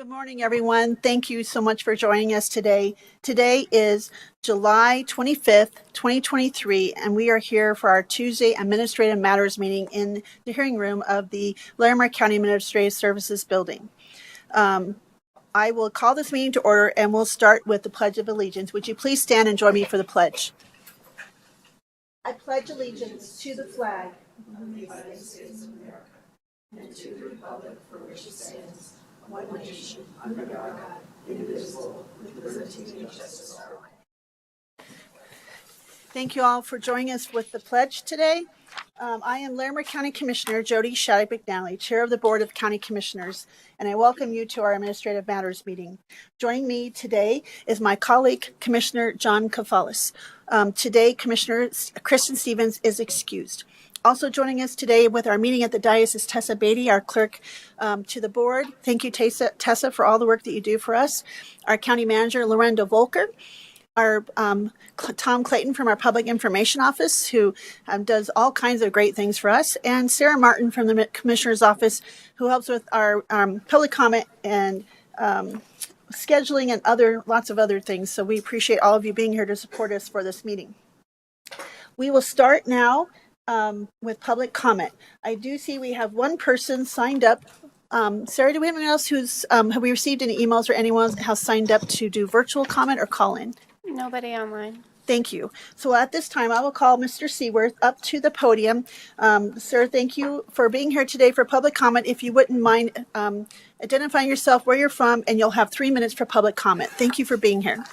Good morning, everyone. Thank you so much for joining us today. Today is July 25th, 2023, and we are here for our Tuesday Administrative Matters meeting in the hearing room of the Larimer County Administrative Services Building. I will call this meeting to order, and we'll start with the Pledge of Allegiance. Would you please stand and join me for the pledge? I pledge allegiance to the flag of the United States of America and to the republic for which it stands, one nation, under God, indivisible, with liberty and justice for all. Thank you all for joining us with the pledge today. I am Larimer County Commissioner Jody Shattuck McNally, Chair of the Board of County Commissioners, and I welcome you to our Administrative Matters meeting. Joining me today is my colleague, Commissioner John Kafalis. Today, Commissioner Kristen Stevens is excused. Also joining us today with our meeting at the dais is Tessa Beatty, our clerk to the board. Thank you, Tessa, for all the work that you do for us. Our county manager, Lorendo Volker. Our Tom Clayton from our Public Information Office, who does all kinds of great things for us, and Sarah Martin from the Commissioner's Office, who helps with our public comment and scheduling and lots of other things. So we appreciate all of you being here to support us for this meeting. We will start now with public comment. I do see we have one person signed up. Sarah, do we have anyone else have we received any emails or anyone has signed up to do virtual comment or call in? Nobody online. Thank you. So at this time, I will call Mr. Seaworth up to the podium. Sir, thank you for being here today for public comment. If you wouldn't mind identifying yourself, where you're from, and you'll have 3 minutes for public comment. Thank you for being here.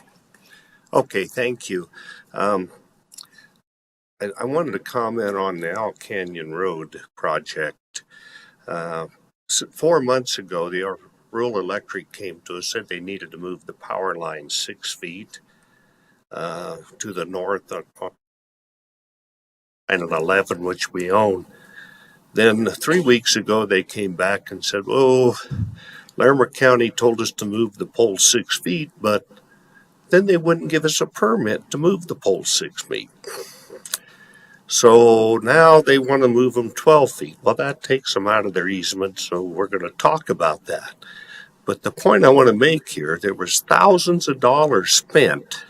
Okay, thank you. I wanted to comment on the Owl Canyon Road project. 4 months ago, the rural electric came to us, said they needed to move the power line 6 feet to the north on and 11, which we own. Then 3 weeks ago, they came back and said, Larimer County told us to move the pole 6 feet, but then they wouldn't give us a permit to move the pole 6 feet. So now they want to move them 12 feet. Well, that takes them out of their easement, so we're going to talk about that. But the point I want to make here, there was thousands of dollars spent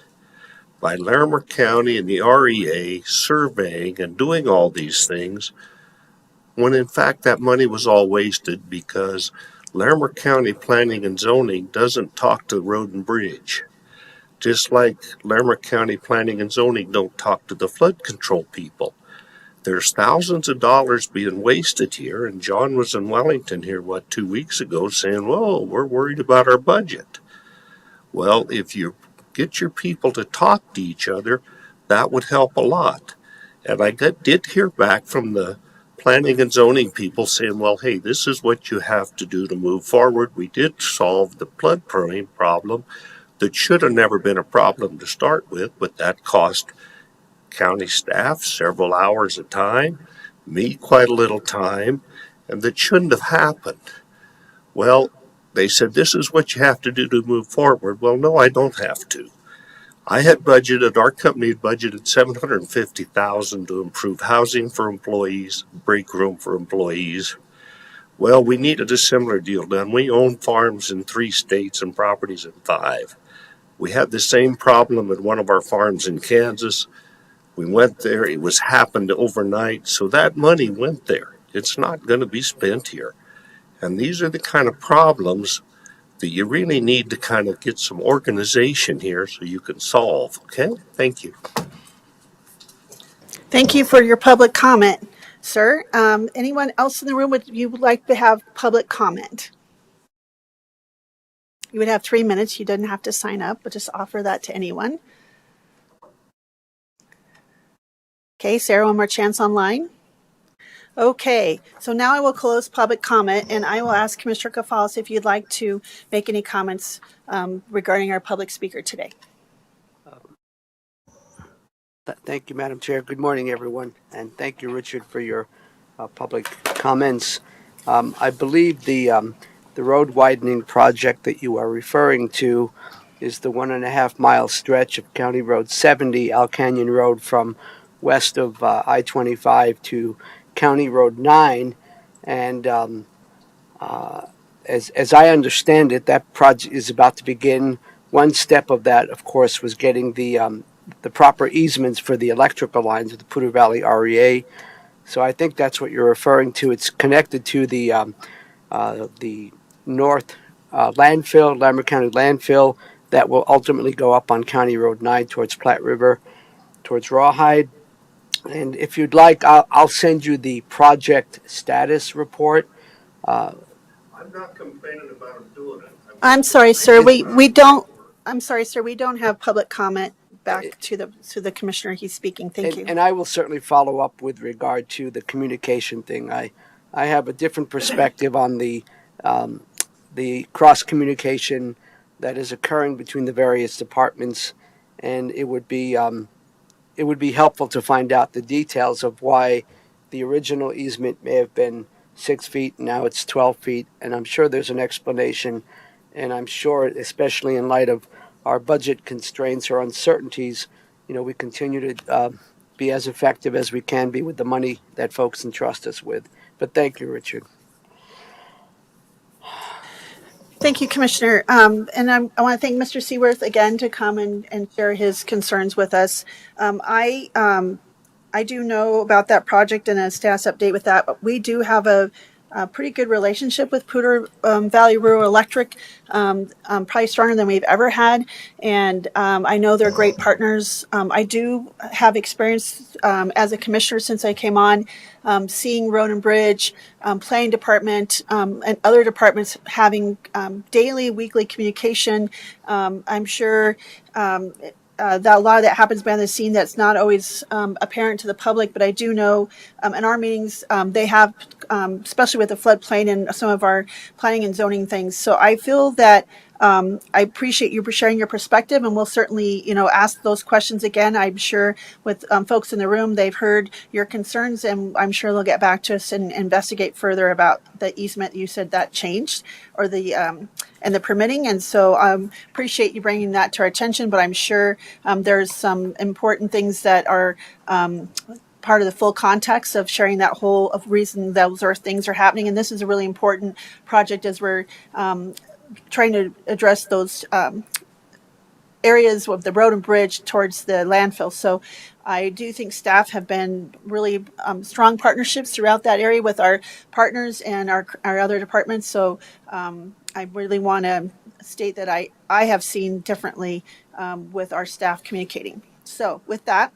by Larimer County and the REA surveying and doing all these things, when in fact that money was all wasted because Larimer County Planning and Zoning doesn't talk to Road and Bridge. Just like Larimer County Planning and Zoning don't talk to the flood control people. There's thousands of dollars being wasted here, and John was in Wellington here, 2 weeks ago, saying, we're worried about our budget. Well, if you get your people to talk to each other, that would help a lot. And I did hear back from the planning and zoning people saying, hey, this is what you have to do to move forward. We did solve the floodplain problem. That should have never been a problem to start with, but that cost county staff several hours of time, me quite a little time, and that shouldn't have happened. Well, they said, this is what you have to do to move forward. Well, no, I don't have to. Our company had budgeted $750,000 to improve housing for employees, break room for employees. Well, we needed a similar deal done. We own farms in 3 states and properties in 5. We had the same problem at one of our farms in Kansas. We went there. It happened overnight. So that money went there. It's not going to be spent here. And these are the kind of problems that you really need to kind of get some organization here so you can solve. Okay? Thank you. Thank you for your public comment, sir. Anyone else in the room you would like to have public comment? You would have 3 minutes. You didn't have to sign up, but just offer that to anyone. Okay, Sarah, one more chance online. Okay, so now I will close public comment, and I will ask Commissioner Kafalis if you'd like to make any comments regarding our public speaker today. Thank you, Madam Chair. Good morning, everyone, and thank you, Richard, for your public comments. I believe the road widening project that you are referring to is the 1.5 mile stretch of County Road 70, Owl Canyon Road, from west of I-25 to County Road 9. And as I understand it, that project is about to begin. One step of that, of course, was getting the proper easements for the electrical lines of the Poudre Valley REA. So I think that's what you're referring to. It's connected to the north landfill, Larimer County landfill, that will ultimately go up on County Road 9 towards Platte River, towards Rawhide. And if you'd like, I'll send you the project status report. I'm not complaining about them doing it. I'm sorry, sir. We don't. I'm sorry, sir. We don't have public comment back to the commissioner. He's speaking. Thank you. And I will certainly follow up with regard to the communication thing. I have a different perspective on the cross communication that is occurring between the various departments, and it would be helpful to find out the details of why the original easement may have been 6 feet, and now it's 12 feet, and I'm sure there's an explanation, and I'm sure, especially in light of our budget constraints or uncertainties, we continue to be as effective as we can be with the money that folks entrust us with. But thank you, Richard. Thank you, Commissioner. And I want to thank Mr. Seaworth again to come and share his concerns with us. I do know about that project and a status update with that, but we do have a pretty good relationship with Poudre Valley Rural Electric, probably stronger than we've ever had. And I know they're great partners. I do have experience as a commissioner since I came on, seeing Road and Bridge, Planning Department, and other departments having daily, weekly communication. I'm sure that a lot of that happens behind the scene that's not always apparent to the public, but I do know in our meetings they have, especially with the floodplain and some of our planning and zoning things. So I feel that I appreciate you for sharing your perspective, and we'll certainly, ask those questions again. I'm sure with folks in the room, they've heard your concerns, and I'm sure they'll get back to us and investigate further about the easement. You said that changed, or the and the permitting, and so appreciate you bringing that to our attention. But I'm sure there's some important things that are part of the full context of sharing that whole of reason those are things are happening, and this is a really important project as we're trying to address those areas of the road and bridge towards the landfill. So I do think staff have been really strong partnerships throughout that area with our partners and our other departments. So I really want to state that I have seen differently with our staff communicating. So with that,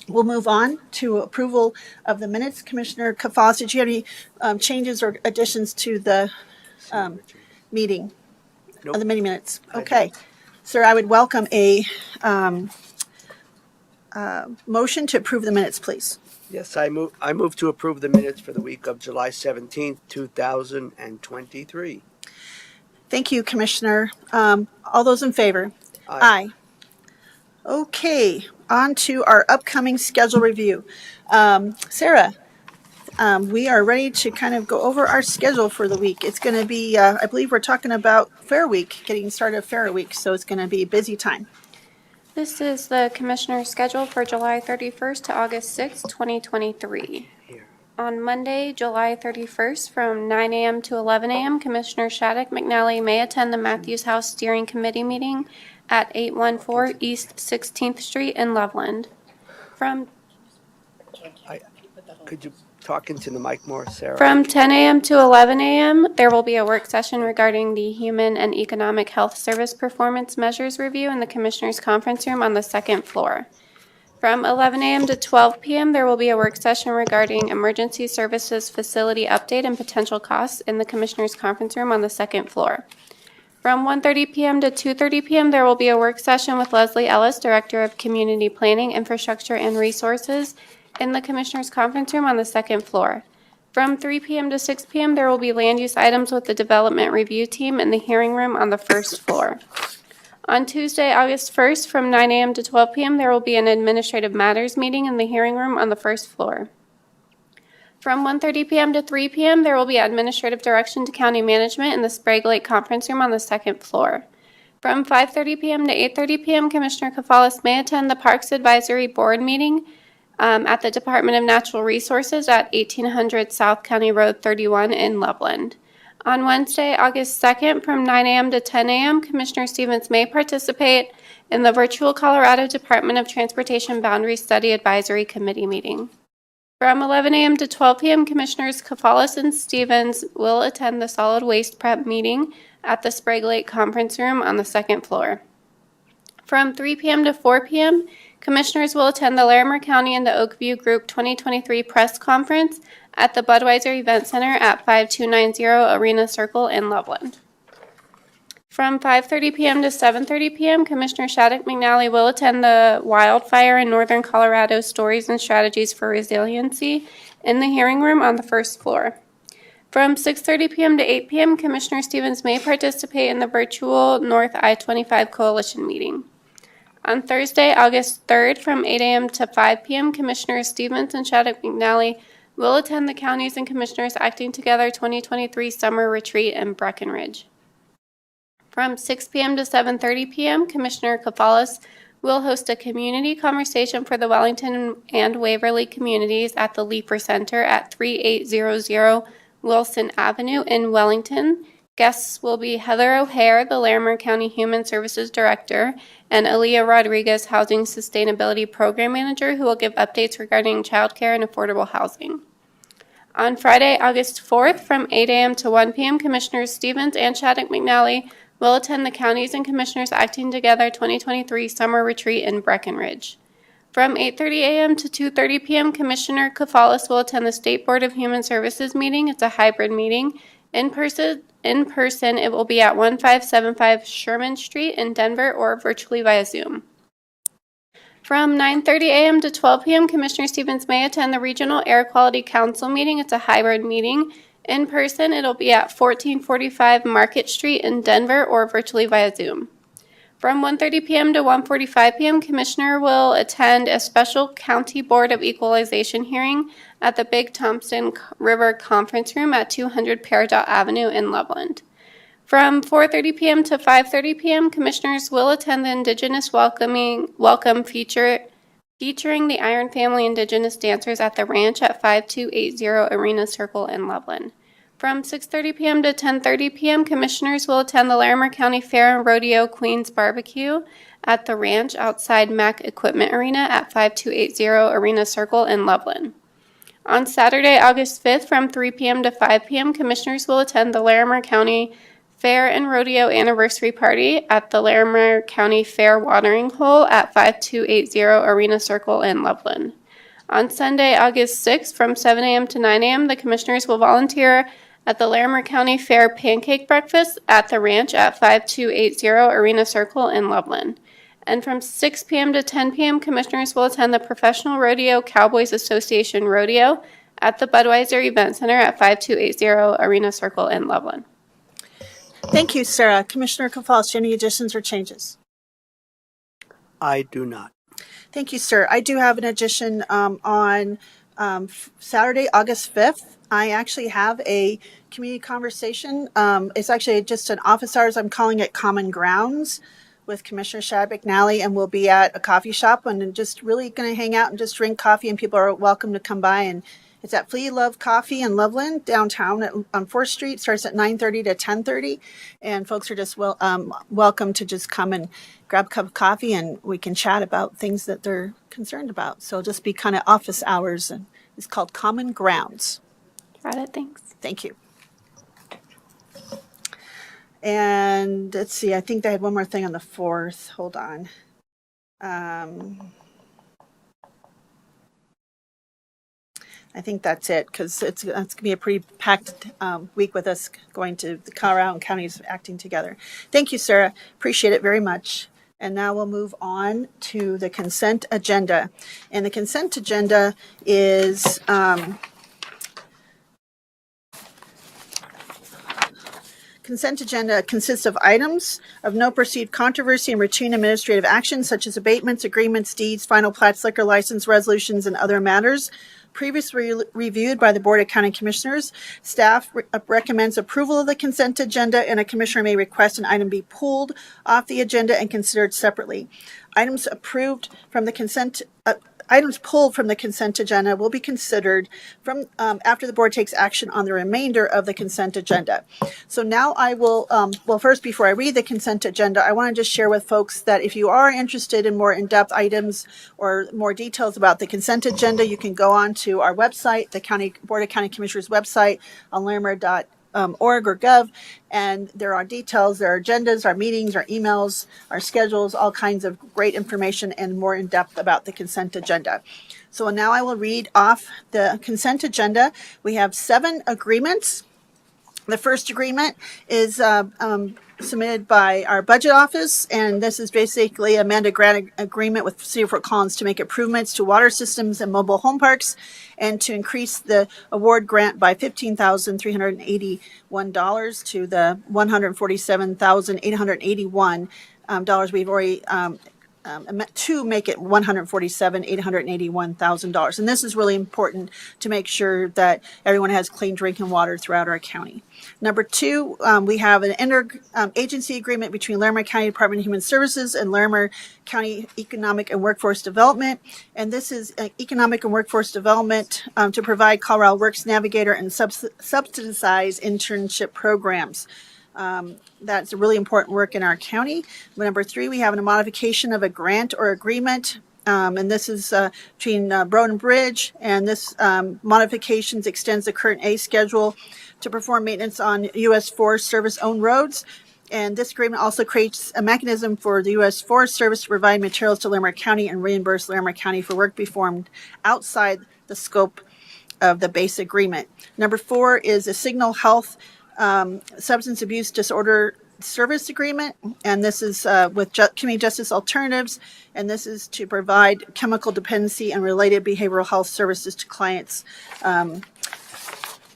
we'll move on to approval of the minutes. Commissioner Kafas, did you have any changes or additions to the meeting? Nope. Of the meeting minutes? Okay. Sir, I would welcome a motion to approve the minutes, please. Yes, I move to approve the minutes for the week of July 17th, 2023. Thank you, Commissioner. All those in favor? Aye. Okay, on to our upcoming schedule review. Sarah, we are ready to kind of go over our schedule for the week. It's going to be, I believe we're talking about Fair Week, getting started Fair Week, so it's going to be a busy time. This is the Commissioner's schedule for July 31st to August 6th, 2023. On Monday, July 31st, from 9 a.m. to 11 a.m., Commissioner Shattuck McNally may attend the Matthews House Steering Committee meeting at 814 East 16th Street in Loveland. Could you talk into the mic more, Sarah? From 10 a.m. to 11 a.m., there will be a work session regarding the Human and Economic Health Service Performance Measures Review in the Commissioner's Conference Room on the second floor. From 11 a.m. to 12 p.m., there will be a work session regarding Emergency Services Facility Update and Potential Costs in the Commissioner's Conference Room on the second floor. From 1:30 p.m. to 2:30 p.m., there will be a work session with Leslie Ellis, Director of Community Planning, Infrastructure, and Resources, in the Commissioner's Conference Room on the second floor. From 3 p.m. to 6 p.m., there will be land use items with the Development Review Team in the hearing room on the first floor. On Tuesday, August 1st, from 9 a.m. to 12 p.m., there will be an Administrative Matters meeting in the hearing room on the first floor. From 1:30 p.m. to 3 p.m., there will be Administrative Direction to County Management in the Sprague Lake Conference Room on the second floor. From 5:30 p.m. to 8:30 p.m., Commissioner Kafalis may attend the Parks Advisory Board meeting at the Department of Natural Resources at 1800 South County Road 31 in Loveland. On Wednesday, August 2nd, from 9 a.m. to 10 a.m., Commissioner Stevens may participate in the virtual Colorado Department of Transportation Boundary Study Advisory Committee meeting. From 11 a.m. to 12 p.m., Commissioners Kafalis and Stevens will attend the solid waste prep meeting at the Sprague Lake Conference Room on the second floor. From 3 p.m. to 4 p.m., Commissioners will attend the Larimer County and the Oakview Group 2023 Press Conference at the Budweiser Event Center at 5290 Arena Circle in Loveland. From 5:30 p.m. to 7:30 p.m., Commissioner Shattuck McNally will attend the Wildfire in Northern Colorado Stories and Strategies for Resiliency in the hearing room on the first floor. From 6:30 p.m. to 8 p.m., Commissioner Stevens may participate in the virtual North I-25 Coalition meeting. On Thursday, August 3rd, from 8 a.m. to 5 p.m., Commissioners Stevens and Shattuck McNally will attend the Counties and Commissioners Acting Together 2023 Summer Retreat in Breckenridge. From 6 p.m. to 7:30 p.m., Commissioner Kafalis will host a community conversation for the Wellington and Waverly communities at the Leaper Center at 3800 Wilson Avenue in Wellington. Guests will be Heather O'Hare, the Larimer County Human Services Director, and Aaliyah Rodriguez, Housing Sustainability Program Manager, who will give updates regarding childcare and affordable housing. On Friday, August 4th, from 8 a.m. to 1 p.m., Commissioners Stevens and Shattuck McNally will attend the Counties and Commissioners Acting Together 2023 Summer Retreat in Breckenridge. From 8:30 a.m. to 2:30 p.m., Commissioner Kafalis will attend the State Board of Human Services meeting. It's a hybrid meeting. In person, it will be at 1575 Sherman Street in Denver or virtually via Zoom. From 9:30 a.m. to 12 p.m., Commissioner Stevens may attend the Regional Air Quality Council meeting. It's a hybrid meeting. In person, it'll be at 1445 Market Street in Denver or virtually via Zoom. From 1:30 p.m. to 1:45 p.m., Commissioner will attend a special County Board of Equalization hearing at the Big Thompson River Conference Room at 200 Peridot Avenue in Loveland. From 4:30 p.m. to 5:30 p.m., Commissioners will attend the Indigenous Welcome featuring the Iron Family Indigenous Dancers at the Ranch at 5280 Arena Circle in Loveland. From 6:30 p.m. to 10:30 p.m., Commissioners will attend the Larimer County Fair and Rodeo Queens Barbecue at the Ranch outside Mack Equipment Arena at 5280 Arena Circle in Loveland. On Saturday, August 5th, from 3 p.m. to 5 p.m., Commissioners will attend the Larimer County Fair and Rodeo Anniversary Party at the Larimer County Fair Watering Hole at 5280 Arena Circle in Loveland. On Sunday, August 6th, from 7 a.m. to 9 a.m., the Commissioners will volunteer at the Larimer County Fair Pancake Breakfast at the Ranch at 5280 Arena Circle in Loveland. And from 6 p.m. to 10 p.m., Commissioners will attend the Professional Rodeo Cowboys Association Rodeo at the Budweiser Event Center at 5280 Arena Circle in Loveland. Thank you, Sarah. Commissioner Kafalis, any additions or changes? I do not. Thank you, sir. I do have an addition on Saturday, August 5th. I actually have a community conversation. It's actually just an office hours. I'm calling it Common Grounds with Commissioner Shattuck McNally, and we'll be at a coffee shop and just really going to hang out and just drink coffee, and people are welcome to come by. And it's at Flea Love Coffee in Loveland, downtown on 4th Street. Starts at 9:30 to 10:30, and folks are just welcome to just come and grab a cup of coffee, and we can chat about things that they're concerned about. So it'll just be kind of office hours, and it's called Common Grounds. Got it, thanks. Thank you. And let's see, I think they had one more thing on the 4th. Hold on. I think that's it, because it's going to be a pretty packed week with us going to the Colorado and counties acting together. Thank you, Sarah. Appreciate it very much. And now we'll move on to the consent agenda. And the consent agenda is consent agenda consists of items of no perceived controversy and routine administrative actions such as abatements, agreements, deeds, final plats, liquor license, resolutions, and other matters previously reviewed by the Board of County Commissioners. Staff recommends approval of the consent agenda, and a commissioner may request an item be pulled off the agenda and considered separately. Items approved from the consent items pulled from the consent agenda will be considered from after the board takes action on the remainder of the consent agenda. So now I will, well, first, before I read the consent agenda, I want to just share with folks that if you are interested in more in-depth items or more details about the consent agenda, you can go on to our website, the Board of County Commissioners website on larimer.org or gov, and there are details, there are agendas, our meetings, our emails, our schedules, all kinds of great information and more in depth about the consent agenda. So now I will read off the consent agenda. We have 7 agreements. The first agreement is submitted by our budget office, and this is basically a amended grant agreement with City of Fort Collins to make improvements to water systems and mobile home parks, and to increase the award grant by $15,381 to the $147,881 dollars. We've already to make it $147,881,000. And this is really important to make sure that everyone has clean drinking water throughout our county. Number 2, we have an interagency agreement between Larimer County Department of Human Services and Larimer County Economic and Workforce Development. And this is economic and workforce development to provide Colorado Works Navigator and subsidized internship programs. That's a really important work in our county. Number 3, we have a modification of a grant or agreement, and this is between Road and Bridge, and this modifications extends the current A schedule to perform maintenance on U.S. Forest Service-owned roads. And this agreement also creates a mechanism for the U.S. Forest Service to provide materials to Larimer County and reimburse Larimer County for work performed outside the scope of the base agreement. Number 4 is a Signal Health substance abuse disorder service agreement, and this is with Community Justice Alternatives, and this is to provide chemical dependency and related behavioral health services to clients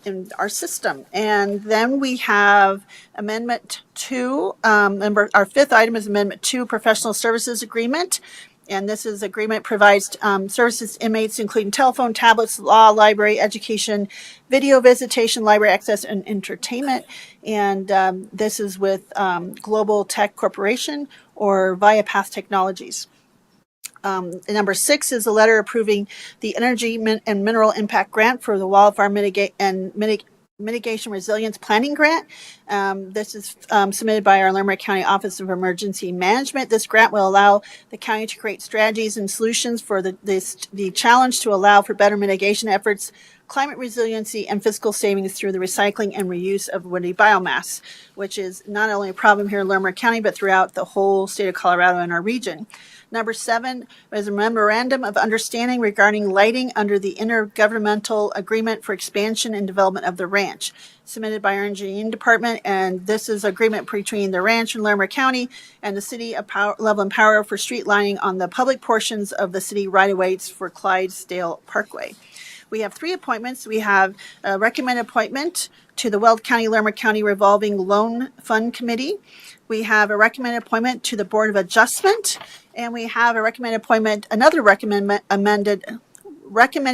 in our system. And then we have Amendment 2. Our 5th item is Amendment 2, Professional Services Agreement. And this is agreement provides services to inmates, including telephone, tablets, law, library, education, video visitation, library access, and entertainment. And this is with Global Tech Corporation or Via Path Technologies. Number 6 is a letter approving the Energy and Mineral Impact Grant for the Wildfire Mitigation Resilience Planning Grant. This is submitted by our Larimer County Office of Emergency Management. This grant will allow the county to create strategies and solutions for the challenge to allow for better mitigation efforts, climate resiliency, and fiscal savings through the recycling and reuse of woody biomass, which is not only a problem here in Larimer County, but throughout the whole state of Colorado and our region. Number 7 is a memorandum of understanding regarding lighting under the intergovernmental agreement for expansion and development of the ranch, submitted by our engineering department. And this is agreement between the ranch and Larimer County and the city of Loveland Power for street lighting on the public portions of the city right-of-ways for Clydesdale Parkway. We have 3 appointments. We have a recommended appointment to the Weld County Larimer County Revolving Loan Fund Committee. We have a recommended appointment to the Board of Adjustment, and we have a recommended appointment, another recommended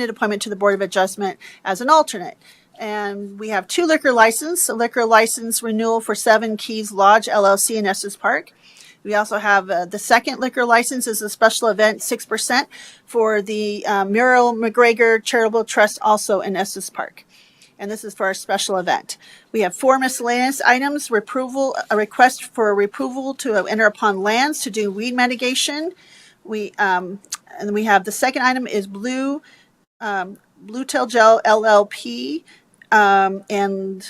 appointment to the Board of Adjustment as an alternate. And we have 2 liquor licenses, a liquor license renewal for 7 Keys Lodge LLC in Estes Park. We also have the second liquor license is a special event, 6% for the Muriel McGregor Charitable Trust, also in Estes Park. And this is for our special event. We have 4 miscellaneous items, a request for approval to enter upon lands to do weed mitigation. And we have the second item is Blue Tail Gel LLP, and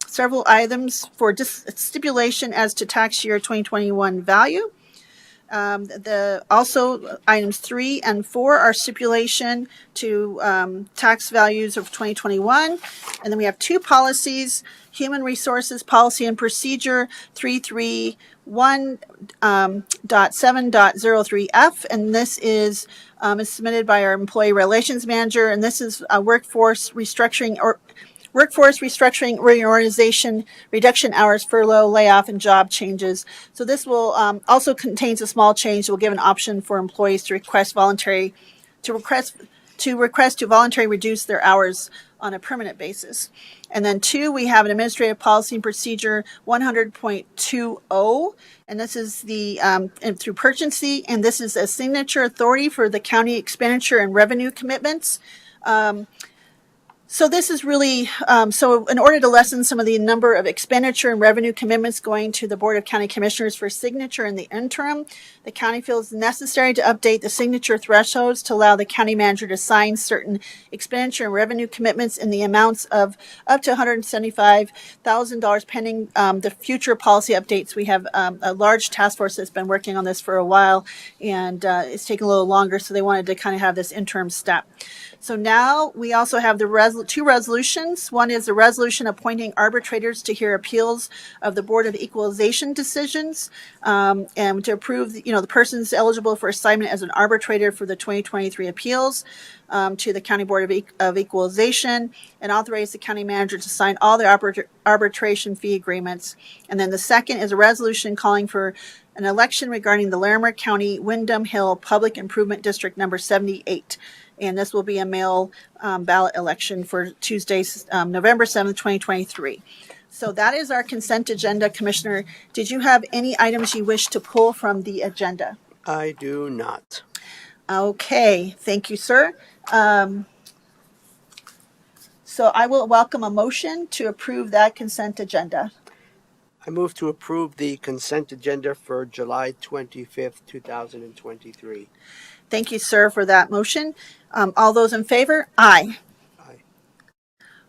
several items for stipulation as to tax year 2021 value. Also items 3 and 4 are stipulation to tax values of 2021. And then we have 2 policies, Human Resources Policy and Procedure 331.7.03F, and this is submitted by our Employee Relations Manager, and this is a workforce restructuring, reorganization, reduction hours, furlough, layoff, and job changes. So this will also contains a small change that will give an option for employees to request to voluntarily reduce their hours on a permanent basis. And then 2, we have an Administrative Policy and Procedure 100.20, and this is the and through purgency, and this is a signature authority for the county expenditure and revenue commitments. So this is really, so in order to lessen some of the number of expenditure and revenue commitments going to the Board of County Commissioners for signature in the interim, the county feels necessary to update the signature thresholds to allow the county manager to sign certain expenditure and revenue commitments in the amounts of up to $175,000 pending the future policy updates. We have a large task force that's been working on this for a while, and it's taking a little longer, so they wanted to kind of have this interim step. So now we also have the 2 resolutions. One is a resolution appointing arbitrators to hear appeals of the Board of Equalization decisions, and to approve, the persons eligible for assignment as an arbitrator for the 2023 appeals to the County Board of Equalization, and authorize the county manager to sign all the arbitration fee agreements. And then the second is a resolution calling for an election regarding the Larimer County Windham Hill Public Improvement District number 78. And this will be a mail ballot election for Tuesday, November 7th, 2023. So that is our consent agenda. Commissioner, did you have any items you wish to pull from the agenda? I do not. Okay, thank you, sir. So I will welcome a motion to approve that consent agenda. I move to approve the consent agenda for July 25th, 2023. Thank you, sir, for that motion. All those in favor? Aye. Aye.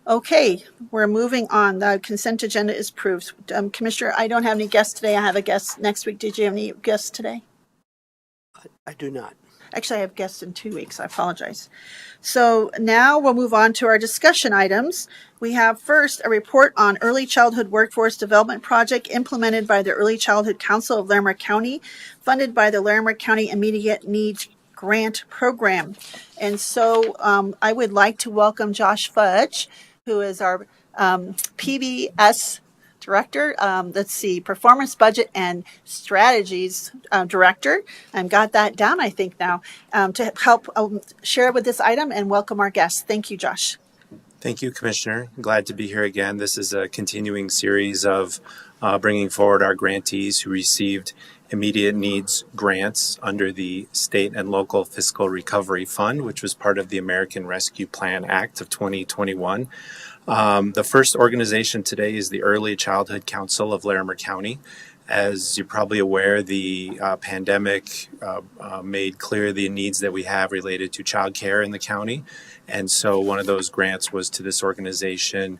Okay, we're moving on. The consent agenda is approved. Commissioner, I don't have any guests today. I have a guest next week. Did you have any guests today? I do not. Actually, I have guests in 2 weeks. I apologize. So now we'll move on to our discussion items. We have first a report on Early Childhood Workforce Development Project implemented by the Early Childhood Council of Larimer County, funded by the Larimer County Immediate Needs Grant Program. And so I would like to welcome Josh Fudge, who is our PBS Director, Performance Budget and Strategies Director. I've got that down, I think, now, to help share with this item and welcome our guests. Thank you, Josh. Thank you, Commissioner. Glad to be here again. This is a continuing series of bringing forward our grantees who received immediate needs grants under the State and Local Fiscal Recovery Fund, which was part of the American Rescue Plan Act of 2021. The first organization today is the Early Childhood Council of Larimer County. As you're probably aware, the pandemic made clear the needs that we have related to childcare in the county. And so one of those grants was to this organization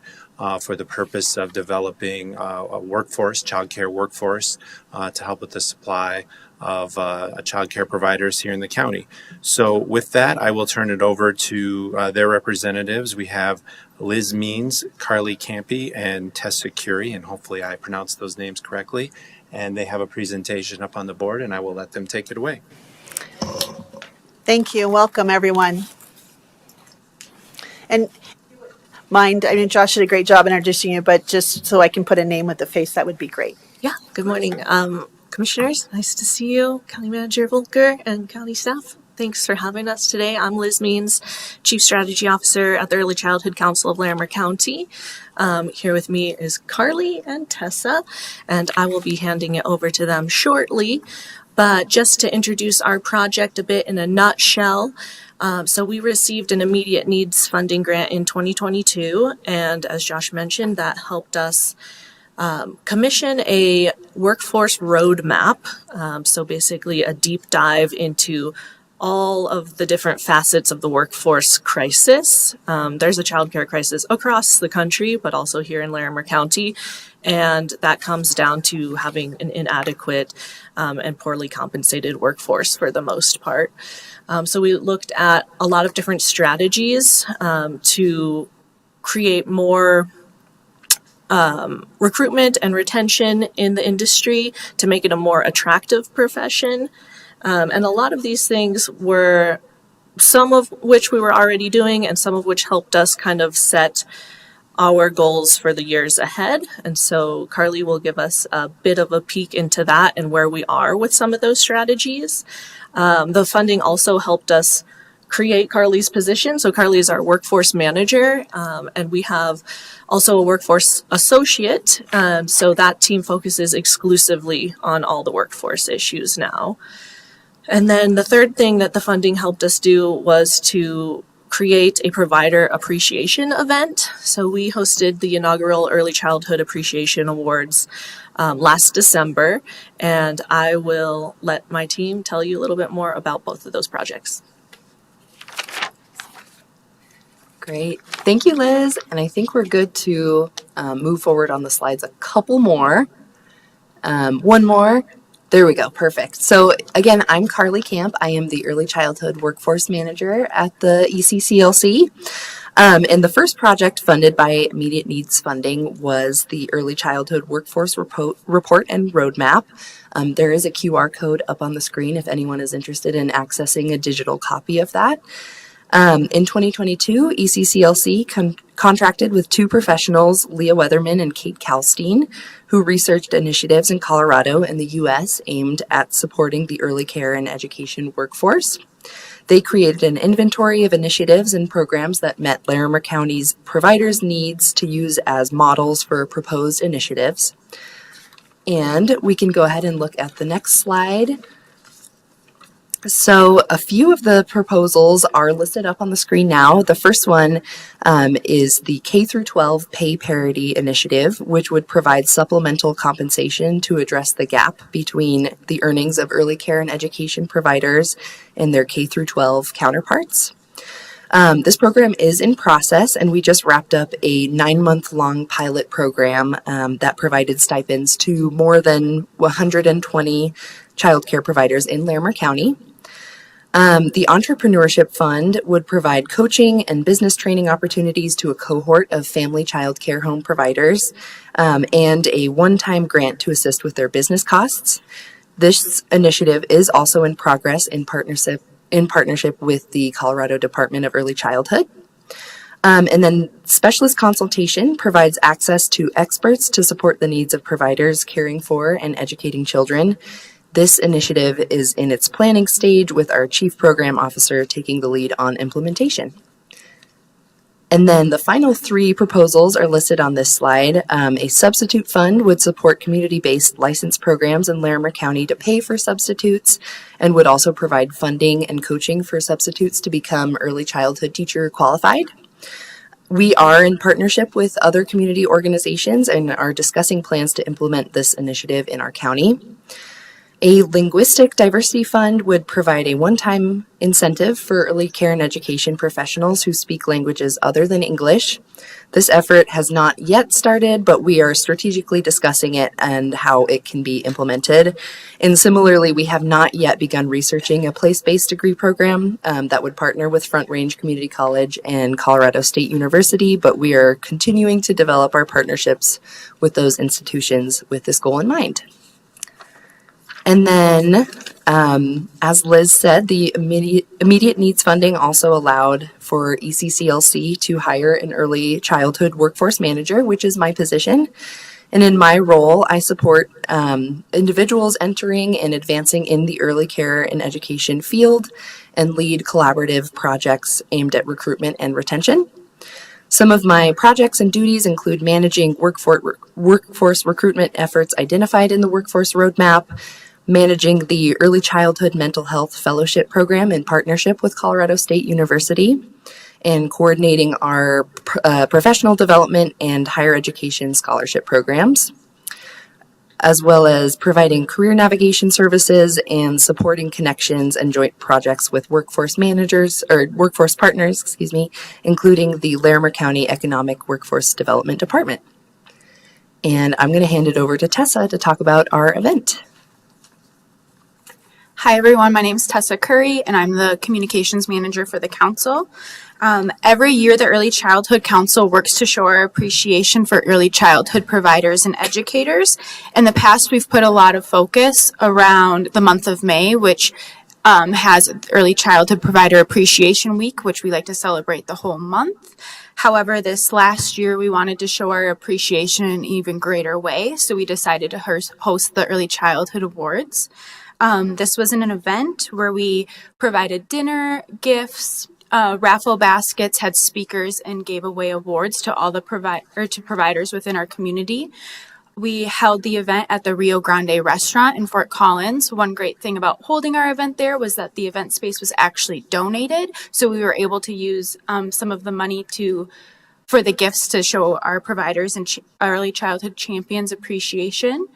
for the purpose of developing a workforce, childcare workforce, to help with the supply of childcare providers here in the county. So with that, I will turn it over to their representatives. We have Liz Means, Carly Campy, and Tessa Curie, and hopefully I pronounced those names correctly. And they have a presentation up on the board, and I will let them take it away. Thank you. Welcome, everyone. And Josh did a great job introducing you, but just so I can put a name with the face, that would be great. Yeah, good morning, commissioners. Nice to see you, County Manager Volker and county staff. Thanks for having us today. I'm Liz Means, Chief Strategy Officer at the Early Childhood Council of Larimer County. Here with me is Carly and Tessa, and I will be handing it over to them shortly. But just to introduce our project a bit in a nutshell, so we received an immediate needs funding grant in 2022, and as Josh mentioned, that helped us commission a workforce roadmap. So basically a deep dive into all of the different facets of the workforce crisis. There's a childcare crisis across the country, but also here in Larimer County. And that comes down to having an inadequate and poorly compensated workforce for the most part. So we looked at a lot of different strategies to create more recruitment and retention in the industry to make it a more attractive profession. And a lot of these things were some of which we were already doing and some of which helped us kind of set our goals for the years ahead. And so Carly will give us a bit of a peek into that and where we are with some of those strategies. The funding also helped us create Carly's position. So Carly is our workforce manager, and we have also a workforce associate. So that team focuses exclusively on all the workforce issues now. And then the third thing that the funding helped us do was to create a provider appreciation event. So we hosted the inaugural Early Childhood Appreciation Awards last December, and I will let my team tell you a little bit more about both of those projects. Great. Thank you, Liz. And I think we're good to move forward on the slides a couple more. One more. There we go. Perfect. So again, I'm Carly Camp. I am the Early Childhood Workforce Manager at the ECCLC. And the first project funded by Immediate Needs Funding was the Early Childhood Workforce Report and Roadmap. There is a QR code up on the screen if anyone is interested in accessing a digital copy of that. In 2022, ECCLC contracted with two professionals, Leah Weatherman and Kate Kalstein, who researched initiatives in Colorado and the U.S. aimed at supporting the early care and education workforce. They created an inventory of initiatives and programs that met Larimer County's providers' needs to use as models for proposed initiatives. And we can go ahead and look at the next slide. So a few of the proposals are listed up on the screen now. The first one is the K-12 Pay Parity Initiative, which would provide supplemental compensation to address the gap between the earnings of early care and education providers and their K-12 counterparts. This program is in process, and we just wrapped up a 9-month-long pilot program that provided stipends to more than 120 childcare providers in Larimer County. The Entrepreneurship Fund would provide coaching and business training opportunities to a cohort of family child care home providers and a one-time grant to assist with their business costs. This initiative is also in progress in partnership with the Colorado Department of Early Childhood. And then specialist consultation provides access to experts to support the needs of providers caring for and educating children. This initiative is in its planning stage with our Chief Program Officer taking the lead on implementation. And then the final three proposals are listed on this slide. A substitute fund would support community-based license programs in Larimer County to pay for substitutes and would also provide funding and coaching for substitutes to become early childhood teacher qualified. We are in partnership with other community organizations and are discussing plans to implement this initiative in our county. A linguistic diversity fund would provide a one-time incentive for early care and education professionals who speak languages other than English. This effort has not yet started, but we are strategically discussing it and how it can be implemented. And similarly, we have not yet begun researching a place-based degree program that would partner with Front Range Community College and Colorado State University, but we are continuing to develop our partnerships with those institutions with this goal in mind. And then, as Liz said, the immediate needs funding also allowed for ECCLC to hire an early childhood workforce manager, which is my position. And in my role, I support individuals entering and advancing in the early care and education field and lead collaborative projects aimed at recruitment and retention. Some of my projects and duties include managing workforce recruitment efforts identified in the Workforce Roadmap, managing the Early Childhood Mental Health Fellowship Program in partnership with Colorado State University, and coordinating our professional development and higher education scholarship programs, as well as providing career navigation services and supporting connections and joint projects with workforce partners, including the Larimer County Economic Workforce Development Department. And I'm going to hand it over to Tessa to talk about our event. Hi, everyone. My name is Tessa Curry, and I'm the Communications Manager for the Council. Every year, the Early Childhood Council works to show our appreciation for early childhood providers and educators. In the past, we've put a lot of focus around the month of May, which has Early Childhood Provider Appreciation Week, which we like to celebrate the whole month. However, this last year, we wanted to show our appreciation in an even greater way, so we decided to host the Early Childhood Awards. This was an event where we provided dinner, gifts, raffle baskets, had speakers, and gave away awards to all the providers within our community. We held the event at the Rio Grande restaurant in Fort Collins. One great thing about holding our event there was that the event space was actually donated, so we were able to use some of the money for the gifts to show our providers and early childhood champions appreciation.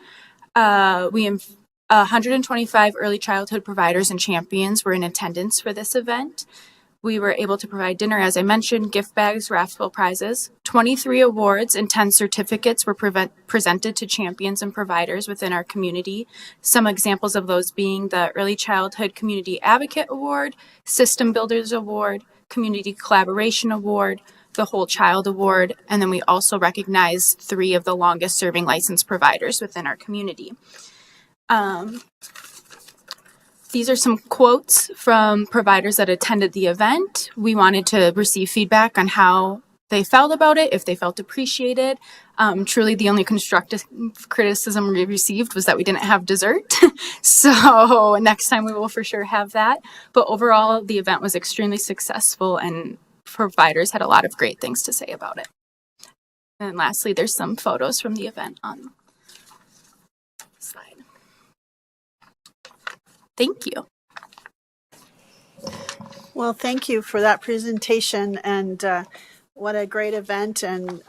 125 early childhood providers and champions were in attendance for this event. We were able to provide dinner, as I mentioned, gift bags, raffle prizes. 23 awards and 10 certificates were presented to champions and providers within our community. Some examples of those being the Early Childhood Community Advocate Award, System Builders Award, Community Collaboration Award, the Whole Child Award, and then we also recognized 3 of the longest serving licensed providers within our community. These are some quotes from providers that attended the event. We wanted to receive feedback on how they felt about it, if they felt appreciated. Truly, the only constructive criticism we received was that we didn't have dessert. So next time we will for sure have that. But overall, the event was extremely successful and providers had a lot of great things to say about it. And lastly, there's some photos from the event on the slide. Thank you. Well, thank you for that presentation, and what a great event, and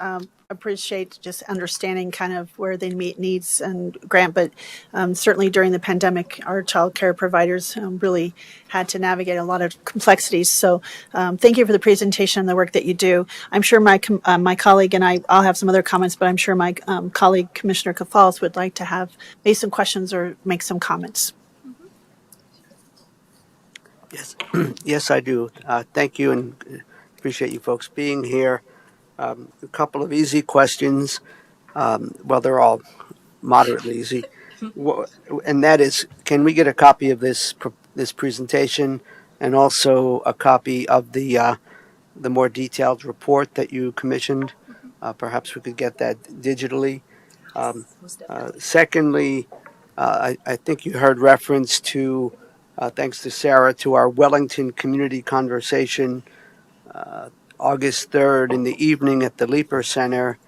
appreciate just understanding kind of where they meet needs and grant. But certainly during the pandemic, our child care providers really had to navigate a lot of complexities. So thank you for the presentation and the work that you do. I'm sure my colleague and I'll have some other comments, but I'm sure my colleague, Commissioner Cafals, would like to have maybe some questions or make some comments. Yes, yes, I do. Thank you, and appreciate you folks being here. A couple of easy questions. Well, they're all moderately easy, and that is, can we get a copy of this presentation, and also a copy of the more detailed report that you commissioned? Perhaps we could get that digitally. Secondly, I think you heard reference to. Thanks to Sarah, to our Wellington Community Conversation, August 3rd in the evening at the Leaper Center.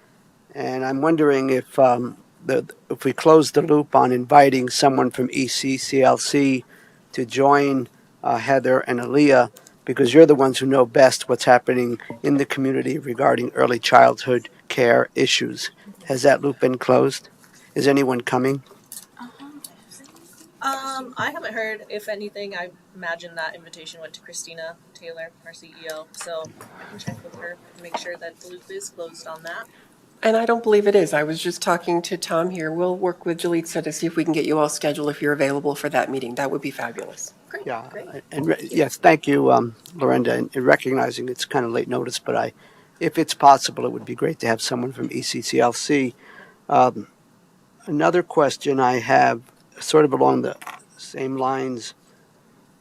And I'm wondering if we close the loop on inviting someone from ECCLC to join Heather and Aaliyah, because you're the ones who know best what's happening in the community regarding early childhood care issues. Has that loop been closed? Is anyone coming? I haven't heard. If anything, I imagine that invitation went to Christina Taylor, our CEO. So I can check with her and make sure that the loop is closed on that. And I don't believe it is. I was just talking to Tom here. We'll work with Jalitza to see if we can get you all scheduled if you're available for that meeting. That would be fabulous. Great. Yeah, Great. and yes, thank you, Lorenda, and recognizing it's kind of late notice, but if it's possible, it would be great to have someone from ECCLC. Another question I have, sort of along the same lines,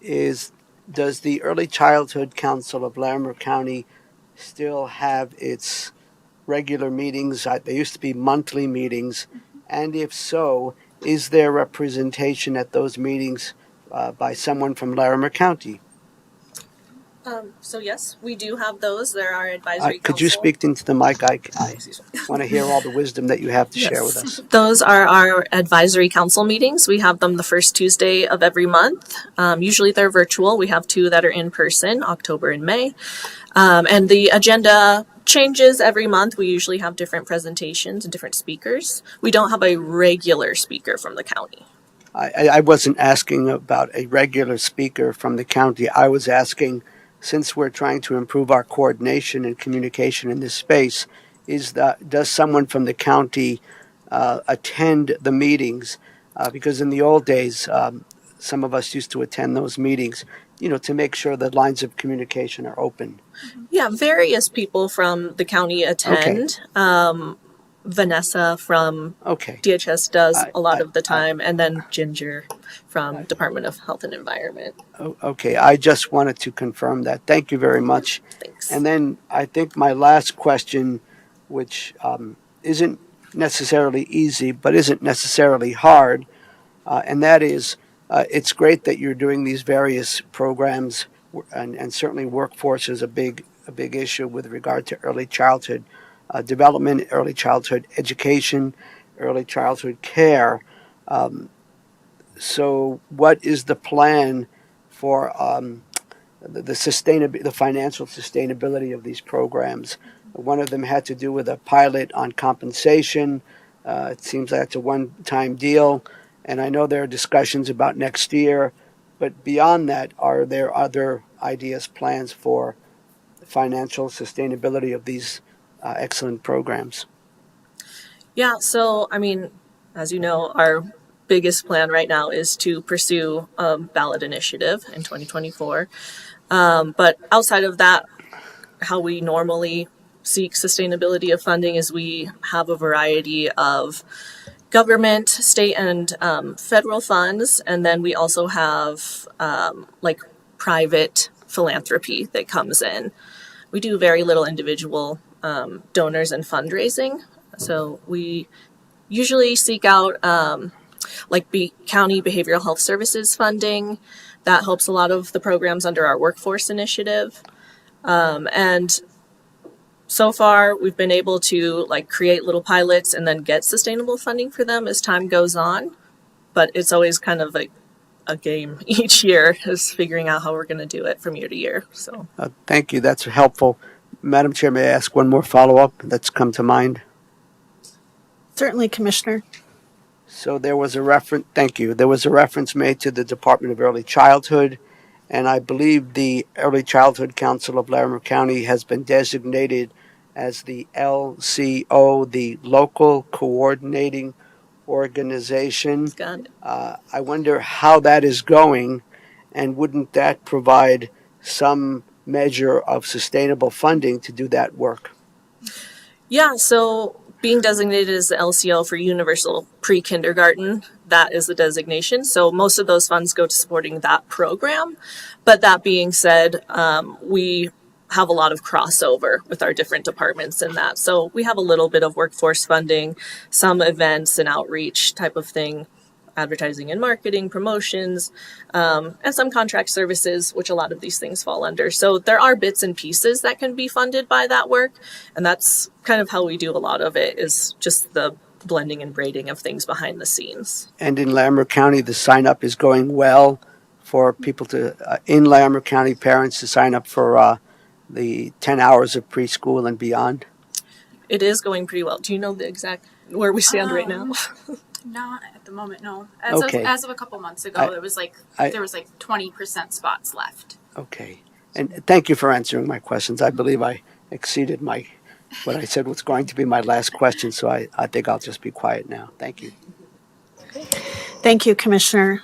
is does the Early Childhood Council of Larimer County still have its regular meetings? They used to be monthly meetings, and if so, is there representation at those meetings by someone from Larimer County? So yes, we do have those. There are advisory Could you council. speak into the mic? I want to hear all the wisdom that you have to share with us. Those are our advisory council meetings. We have them the first Tuesday of every month. Usually they're virtual. We have 2 that are in person, October and May. And the agenda changes every month. We usually have different presentations and different speakers. We don't have a regular speaker from the county. I wasn't asking about a regular speaker from the county. I was asking, since we're trying to improve our coordination and communication in this space, does someone from the county attend the meetings? Because in the old days, some of us used to attend those meetings, to make sure the lines of communication are open. Yeah, various people from the county attend. Okay. Vanessa from DHS does a lot of the time, and then Ginger from Department of Health and Environment. Okay, I just wanted to confirm that. Thank you very much. Thanks. And then I think my last question, which isn't necessarily easy, but isn't necessarily hard, and that is, It's great that you're doing these various programs, and certainly workforce is a big issue with regard to early childhood development, early childhood education, early childhood care. Um, so, what is the plan for the financial sustainability of these programs? One of them had to do with a pilot on compensation. It seems like it's a one-time deal, and I know there are discussions about next year. But beyond that, are there other ideas, plans for financial sustainability of these excellent programs? Yeah, so I mean, as you know, our biggest plan right now is to pursue a ballot initiative in 2024. But outside of that, how we normally seek sustainability of funding is we have a variety of government, state, and federal funds, and then we also have like private philanthropy that comes in. We do very little individual donors and fundraising, so we usually seek out county behavioral health services funding. That helps a lot of the programs under our workforce initiative. And so far, we've been able to create little pilots and then get sustainable funding for them as time goes on. But it's always kind of like a game each year, is figuring out how we're going to do it from year to year. So Thank you. That's helpful. Madam Chair, may I ask one more follow-up that's come to mind? Certainly, Commissioner. So there was a reference, thank you. There was a reference made to the Department of Early Childhood, and I believe the Early Childhood Council of Larimer County has been designated as the LCO, the Local Coordinating Organization. got it. I wonder how that is going, and wouldn't that provide some measure of sustainable funding to do that work? Yeah, so being designated as the LCO for Universal Pre-Kindergarten, that is the designation. So most of those funds go to supporting that program. But that being said, we have a lot of crossover with our different departments in that. So we have a little bit of workforce funding, some events and outreach type of thing, advertising and marketing, promotions, and some contract services, which a lot of these things fall under. So there are bits and pieces that can be funded by that work. And that's kind of how we do a lot of it, is just the blending and braiding of things behind the scenes. And in Larimer County, the sign up is going well for people to, in Larimer County, parents to sign up for the 10 hours of preschool and beyond? It is going pretty well. Do you know the exact where we stand right now? Not at the moment, no. As of a couple months ago, there was 20% spots left. Okay. And thank you for answering my questions. I believe I exceeded what I said was going to be my last question, so I think I'll just be quiet now. Thank you. Thank you, Commissioner.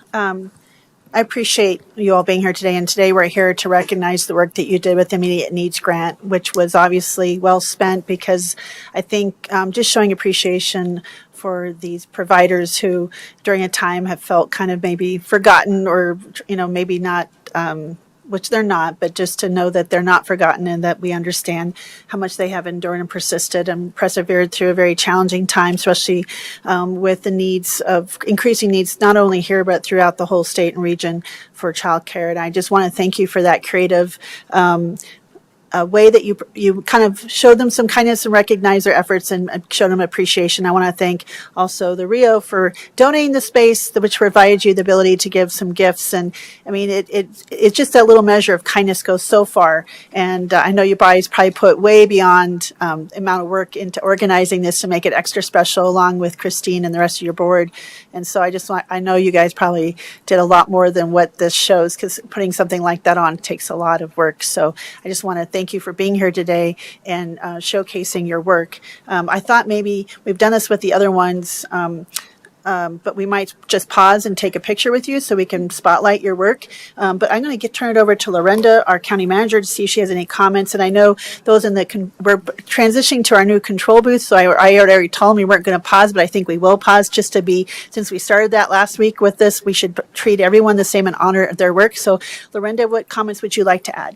I appreciate you all being here today. And today we're here to recognize the work that you did with the Immediate Needs Grant, which was obviously well spent, because I think just showing appreciation for these providers who during a time have felt kind of maybe forgotten, or, maybe not, which they're not, but just to know that they're not forgotten and that we understand how much they have endured and persisted and persevered through a very challenging time, especially with the needs of increasing needs, not only here, but throughout the whole state and region for childcare. And I just want to thank you for that creative a way that you kind of showed them some kindness and recognized their efforts and showed them appreciation. I want to thank also the Rio for donating the space, which provided you the ability to give some gifts. And I mean, it's just that little measure of kindness goes so far. And I know you guys probably put way beyond amount of work into organizing this to make it extra special, along with Christine and the rest of your board. And so I know you guys probably did a lot more than what this shows, because putting something like that on takes a lot of work. So I just want to thank you for being here today and showcasing your work. I thought maybe we've done this with the other ones, but we might just pause and take a picture with you so we can spotlight your work. But I'm going to turn it over to Lorenda, our county manager, to see if she has any comments. And I know those we're transitioning to our new control booth, so I already told them we weren't going to pause, but I think we will pause just to be, since we started that last week with this, we should treat everyone the same and honor their work. So Lorenda, what comments would you like to add?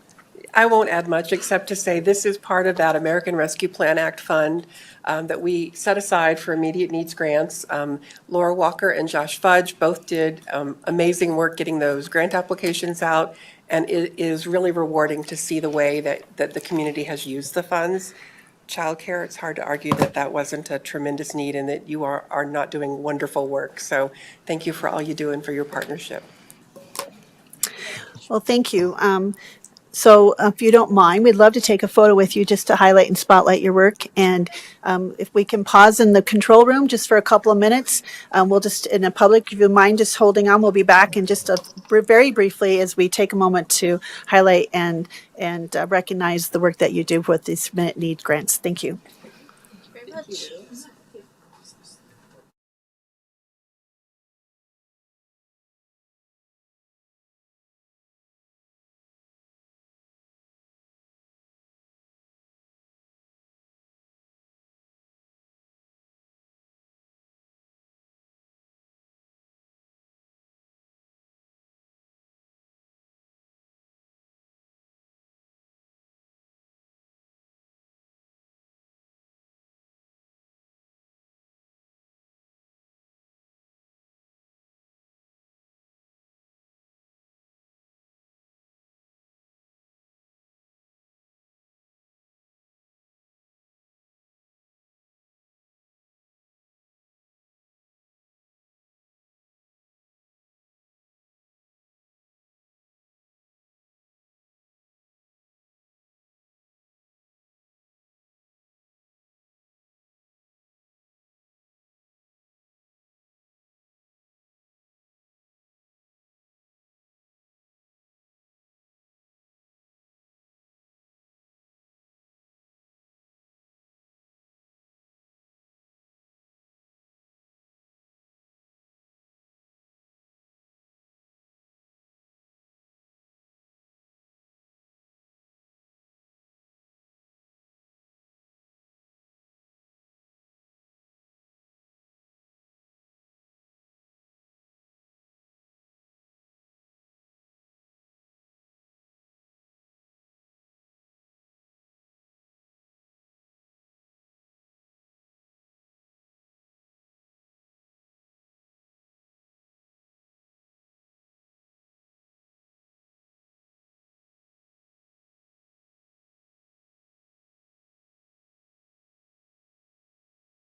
I won't add much except to say this is part of that American Rescue Plan Act fund that we set aside for immediate needs grants. Laura Walker and Josh Fudge both did amazing work getting those grant applications out, and it is really rewarding to see the way that the community has used the funds. Childcare, it's hard to argue that that wasn't a tremendous need and that you are not doing wonderful work. So thank you for all you do and for your partnership. Well, thank you. So if you don't mind, we'd love to take a photo with you just to highlight and spotlight your work. And if we can pause in the control room just for a couple of minutes, we'll just, in a public, if you mind just holding on, we'll be back in just very briefly as we take a moment to highlight and recognize the work that you do with these minute need grants. Thank you. Very much.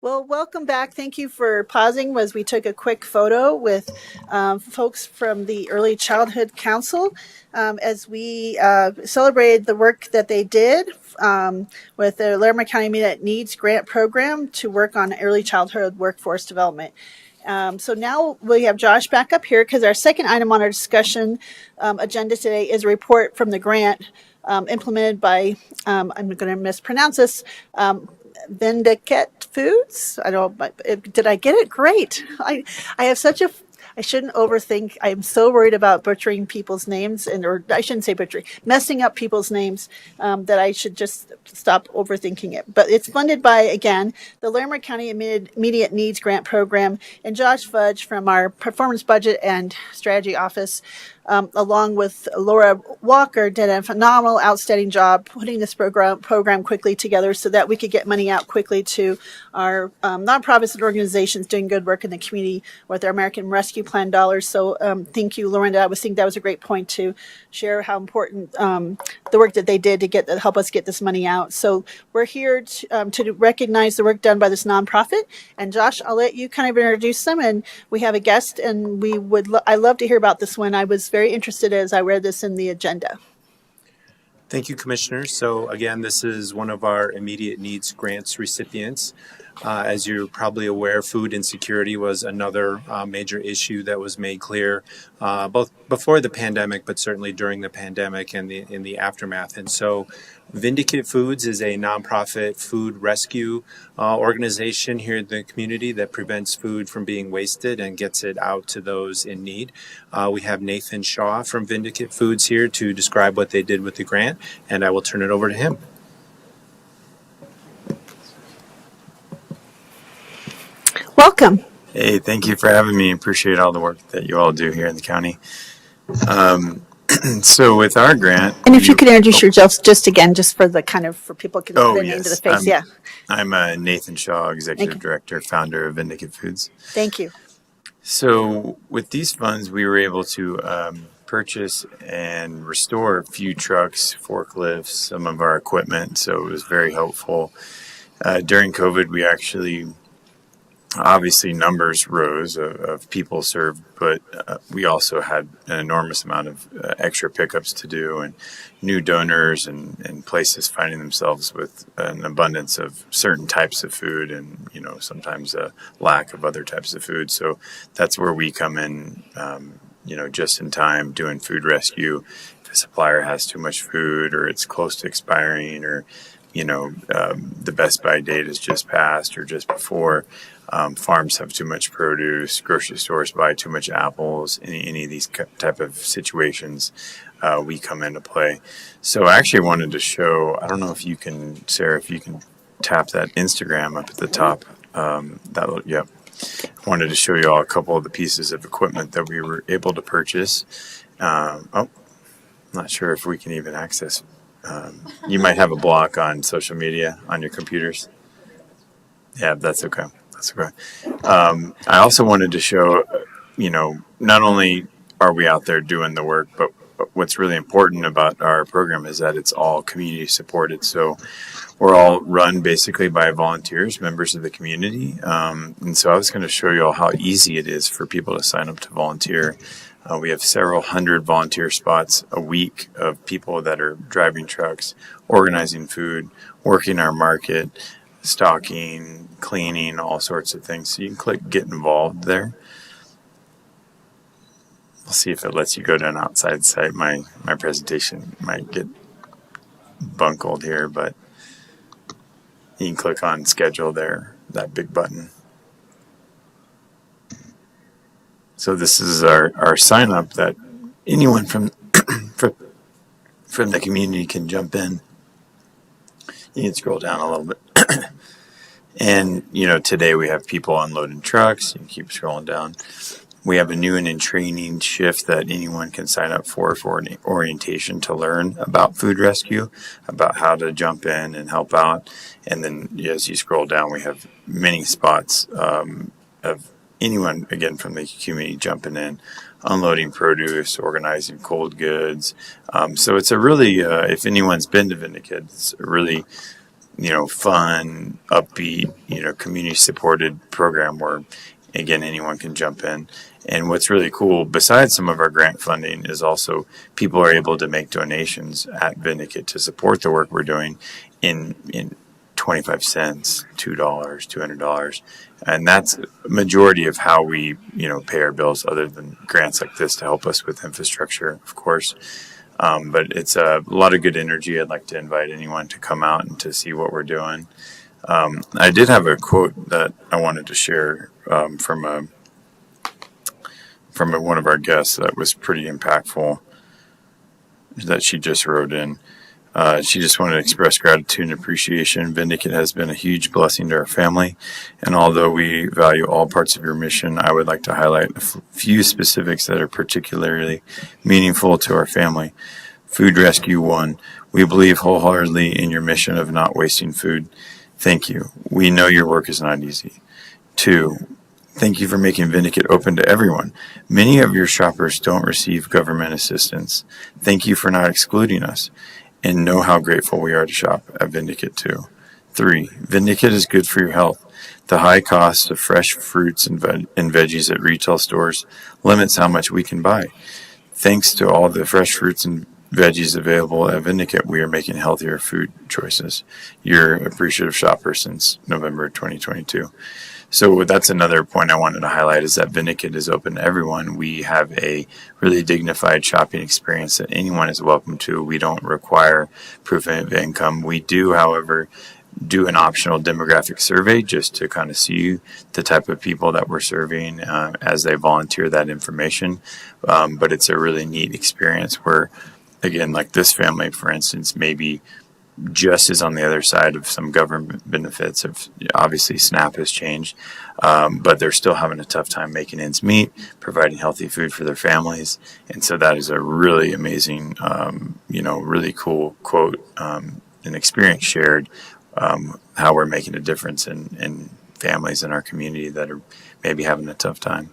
Well, welcome back. Thank you for pausing as we took a quick photo with folks from the Early Childhood Council as we celebrated the work that they did with the Larimer County Immediate Needs Grant Program to work on early childhood workforce development. So now we have Josh back up here because our second item on our discussion agenda today is a report from the grant implemented by, I'm going to mispronounce this, Vindicate Foods. I don't. Did I get it? Great. I have such a. I shouldn't overthink. I am so worried about butchering people's names, or I shouldn't say butchering, messing up people's names, that I should just stop overthinking it. But it's funded by, again, the Larimer County Immediate Needs Grant Program, and Josh Fudge from our Performance Budget and Strategy Office, along with Laura Walker, did a phenomenal, outstanding job putting this program quickly together so that we could get money out quickly to our nonprofits and organizations doing good work in the community with our American Rescue Plan dollars. So thank you, Lorinda. I think that was a great point to share how important the work that they did to help us get this money out. So we're here to recognize the work done by this nonprofit. And Josh, I'll let you kind of introduce them. And we have a guest, and I love to hear about this one. I was very interested as I read this in the agenda. Thank you, Commissioners. So again, this is one of our immediate needs grants recipients. As you're probably aware, food insecurity was another major issue that was made clear both before the pandemic, but certainly during the pandemic and in the aftermath. And so Vindicate Foods is a nonprofit food rescue organization here in the community that prevents food from being wasted and gets it out to those in need. We have Nathan Shaw from Vindicate Foods here to describe what they did with the grant, and I will turn it over to him. Welcome. Hey, thank you for having me. Appreciate all the work that you all do here in the county. So with our grant, And if you could introduce yourself just again, just for the kind of, for people can oh put a name to the yes, face. Yeah. I'm Nathan Shaw, Executive you. Director, founder of Vindicate Foods. Thank you. So with these funds, we were able to purchase and restore a few trucks, forklifts, some of our equipment. So it was very helpful. During COVID, we actually, obviously numbers rose of people served, but we also had an enormous amount of extra pickups to do, and new donors and places finding themselves with an abundance of certain types of food, and sometimes a lack of other types of food. So that's where we come in, just in time, doing food rescue. If a supplier has too much food, or it's close to expiring, or the best by date is just passed or just before. Farms have too much produce. Grocery stores buy too much apples. Any of these type of situations, we come into play. So I actually wanted to show. I don't know if you can, Sarah, if you can tap that Instagram up at the top. Yep. I wanted to show you all a couple of the pieces of equipment that we were able to purchase. Not sure if we can even access. You might have a block on social media on your computers. Yeah, that's okay. That's okay. I also wanted to show, not only are we out there doing the work, but what's really important about our program is that it's all community supported. So we're all run basically by volunteers, members of the community. And so I was going to show you all how easy it is for people to sign up to volunteer. We have several hundred volunteer spots a week of people that are driving trucks, organizing food, working our market, stocking, cleaning, all sorts of things. So you can click get involved there. We'll see if it lets you go to an outside site. My presentation might get bungled here, but you can click on schedule there, that big button. So this is our sign up that anyone from the community can jump in. You can scroll down a little bit. And, today we have people unloading trucks. You can keep scrolling down. We have a new and in training shift that anyone can sign up for an orientation to learn about food rescue, about how to jump in and help out. And then as you scroll down, we have many spots of anyone, again, from the community jumping in, unloading produce, organizing cold goods. So it's a really, if anyone's been to Vindicate, it's a really fun, upbeat, community-supported program where, again, anyone can jump in. And what's really cool, besides some of our grant funding, is also people are able to make donations at Vindicate to support the work we're doing in 25 cents, $2, $200. And that's a majority of how we, pay our bills, other than grants like this to help us with infrastructure, of course. But it's a lot of good energy. I'd like to invite anyone to come out and to see what we're doing. I did have a quote that I wanted to share from one of our guests that was pretty impactful that she just wrote in. She just wanted to express gratitude and appreciation. Vindicate has been a huge blessing to our family, and although we value all parts of your mission, I would like to highlight a few specifics that are particularly meaningful to our family. Food Rescue 1. We believe wholeheartedly in your mission of not wasting food. Thank you. We know your work is not easy. 2. Thank you for making Vindicate open to everyone. Many of your shoppers don't receive government assistance. Thank you for not excluding us, and know how grateful we are to shop at Vindicate too. 3. Vindicate is good for your health. The high cost of fresh fruits and veggies at retail stores limits how much we can buy. Thanks to all the fresh fruits and veggies available at Vindicate, we are making healthier food choices. Your appreciative shopper since November 2022. So that's another point I wanted to highlight, is that Vindicate is open to everyone. We have a really dignified shopping experience that anyone is welcome to. We don't require proof of income. We do, however, do an optional demographic survey just to kind of see the type of people that we're serving as they volunteer that information. But it's a really neat experience where, again, like this family, for instance, maybe just is on the other side of some government benefits. Of obviously, SNAP has changed, but they're still having a tough time making ends meet, providing healthy food for their families, and so that is a really amazing, really cool quote and experience shared. How we're making a difference in families in our community that are maybe having a tough time.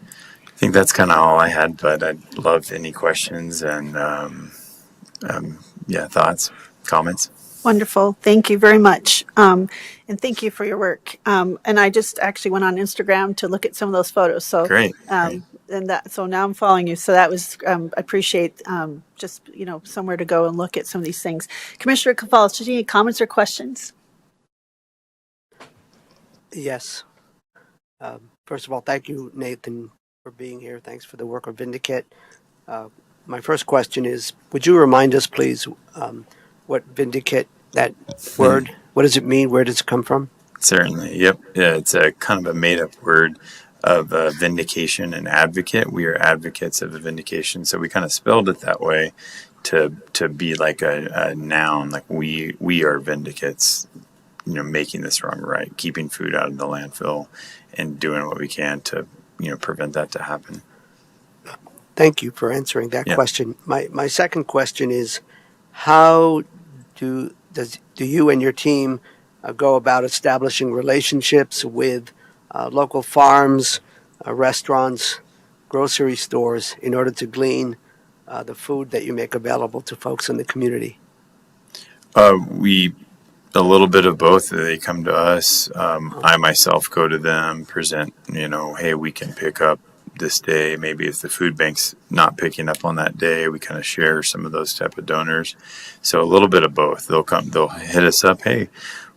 I think that's kind of all I had, but I'd love any questions and thoughts, comments. Wonderful. Thank you very much. And thank you for your work. And I just actually went on Instagram to look at some of those photos. So Great. so now I'm following you. So that was, I appreciate just, somewhere to go and look at some of these things. Commissioner Cavallo, any comments or questions? Yes. First of all, thank you, Nathan, for being here. Thanks for the work of Vindicate. My first question is, would you remind us, please, what Vindicate, that word, what does it mean? Where does it come from? Certainly. Yep. Yeah, it's a kind of a made-up word of vindication and advocate. We are advocates of the vindication, so we kind of spelled it that way to be like a noun, like we are vindicates. Making this wrong right, keeping food out of the landfill, and doing what we can to prevent that to happen. Thank you for answering that question. My second question is, how do you and your team go about establishing relationships with local farms, restaurants, grocery stores in order to glean the food that you make available to folks in the community? We a little bit of both. They come to us. I myself go to them, present, hey, we can pick up this day. Maybe if the food bank's not picking up on that day, we kind of share some of those type of donors. So a little bit of both. They'll hit us up. Hey,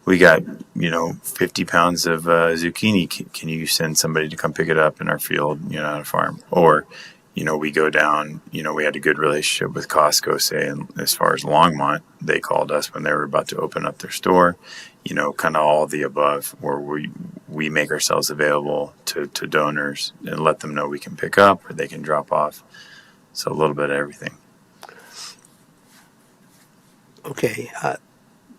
we got, 50 pounds of zucchini. Can you send somebody to come pick it up in our field, on a farm? Or, we go down, we had a good relationship with Costco, say, and as far as Longmont, they called us when they were about to open up their store, kind of all of the above, where we make ourselves available to donors and let them know we can pick up or they can drop off. So a little bit of everything. Okay.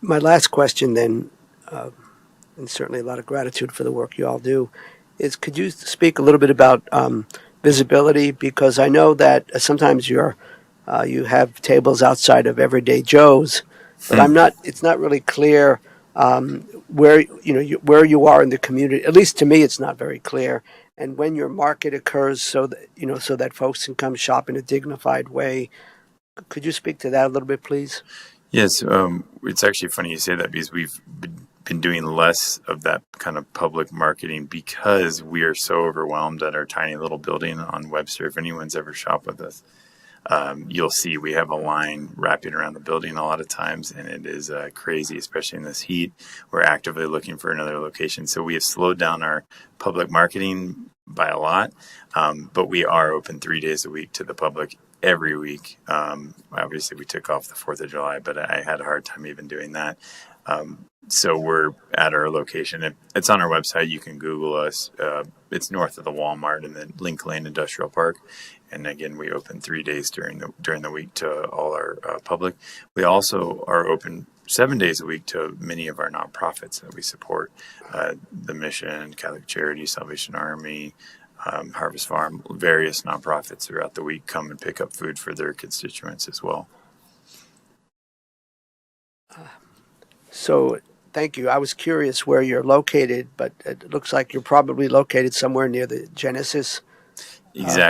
My last question then, and certainly a lot of gratitude for the work you all do, is could you speak a little bit about visibility? Because I know that sometimes you have tables outside of Everyday Joe's, but it's not really clear where you are in the community. At least to me, it's not very clear. And when your market occurs, so that folks can come shop in a dignified way. Could you speak to that a little bit, please? Yes, it's actually funny you say that because we've been doing less of that kind of public marketing because we are so overwhelmed at our tiny little building on Webster. If anyone's ever shopped with us, you'll see we have a line wrapping around the building a lot of times, and it is crazy, especially in this heat. We're actively looking for another location. So we have slowed down our public marketing by a lot, but we are open 3 days a week to the public every week. Obviously, we took off the 4th of July, but I had a hard time even doing that. So we're at our location. It's on our website. You can Google us. It's north of the Walmart in the Link Lane Industrial Park. And again, we open 3 days during the week to all our public. We also are open 7 days a week to many of our nonprofits that we support. The Mission, Catholic Charities, Salvation Army, Harvest Farm, various nonprofits throughout the week come and pick up food for their constituents as well. So thank you. I was curious where you're located, but it looks like you're probably located somewhere near the Genesis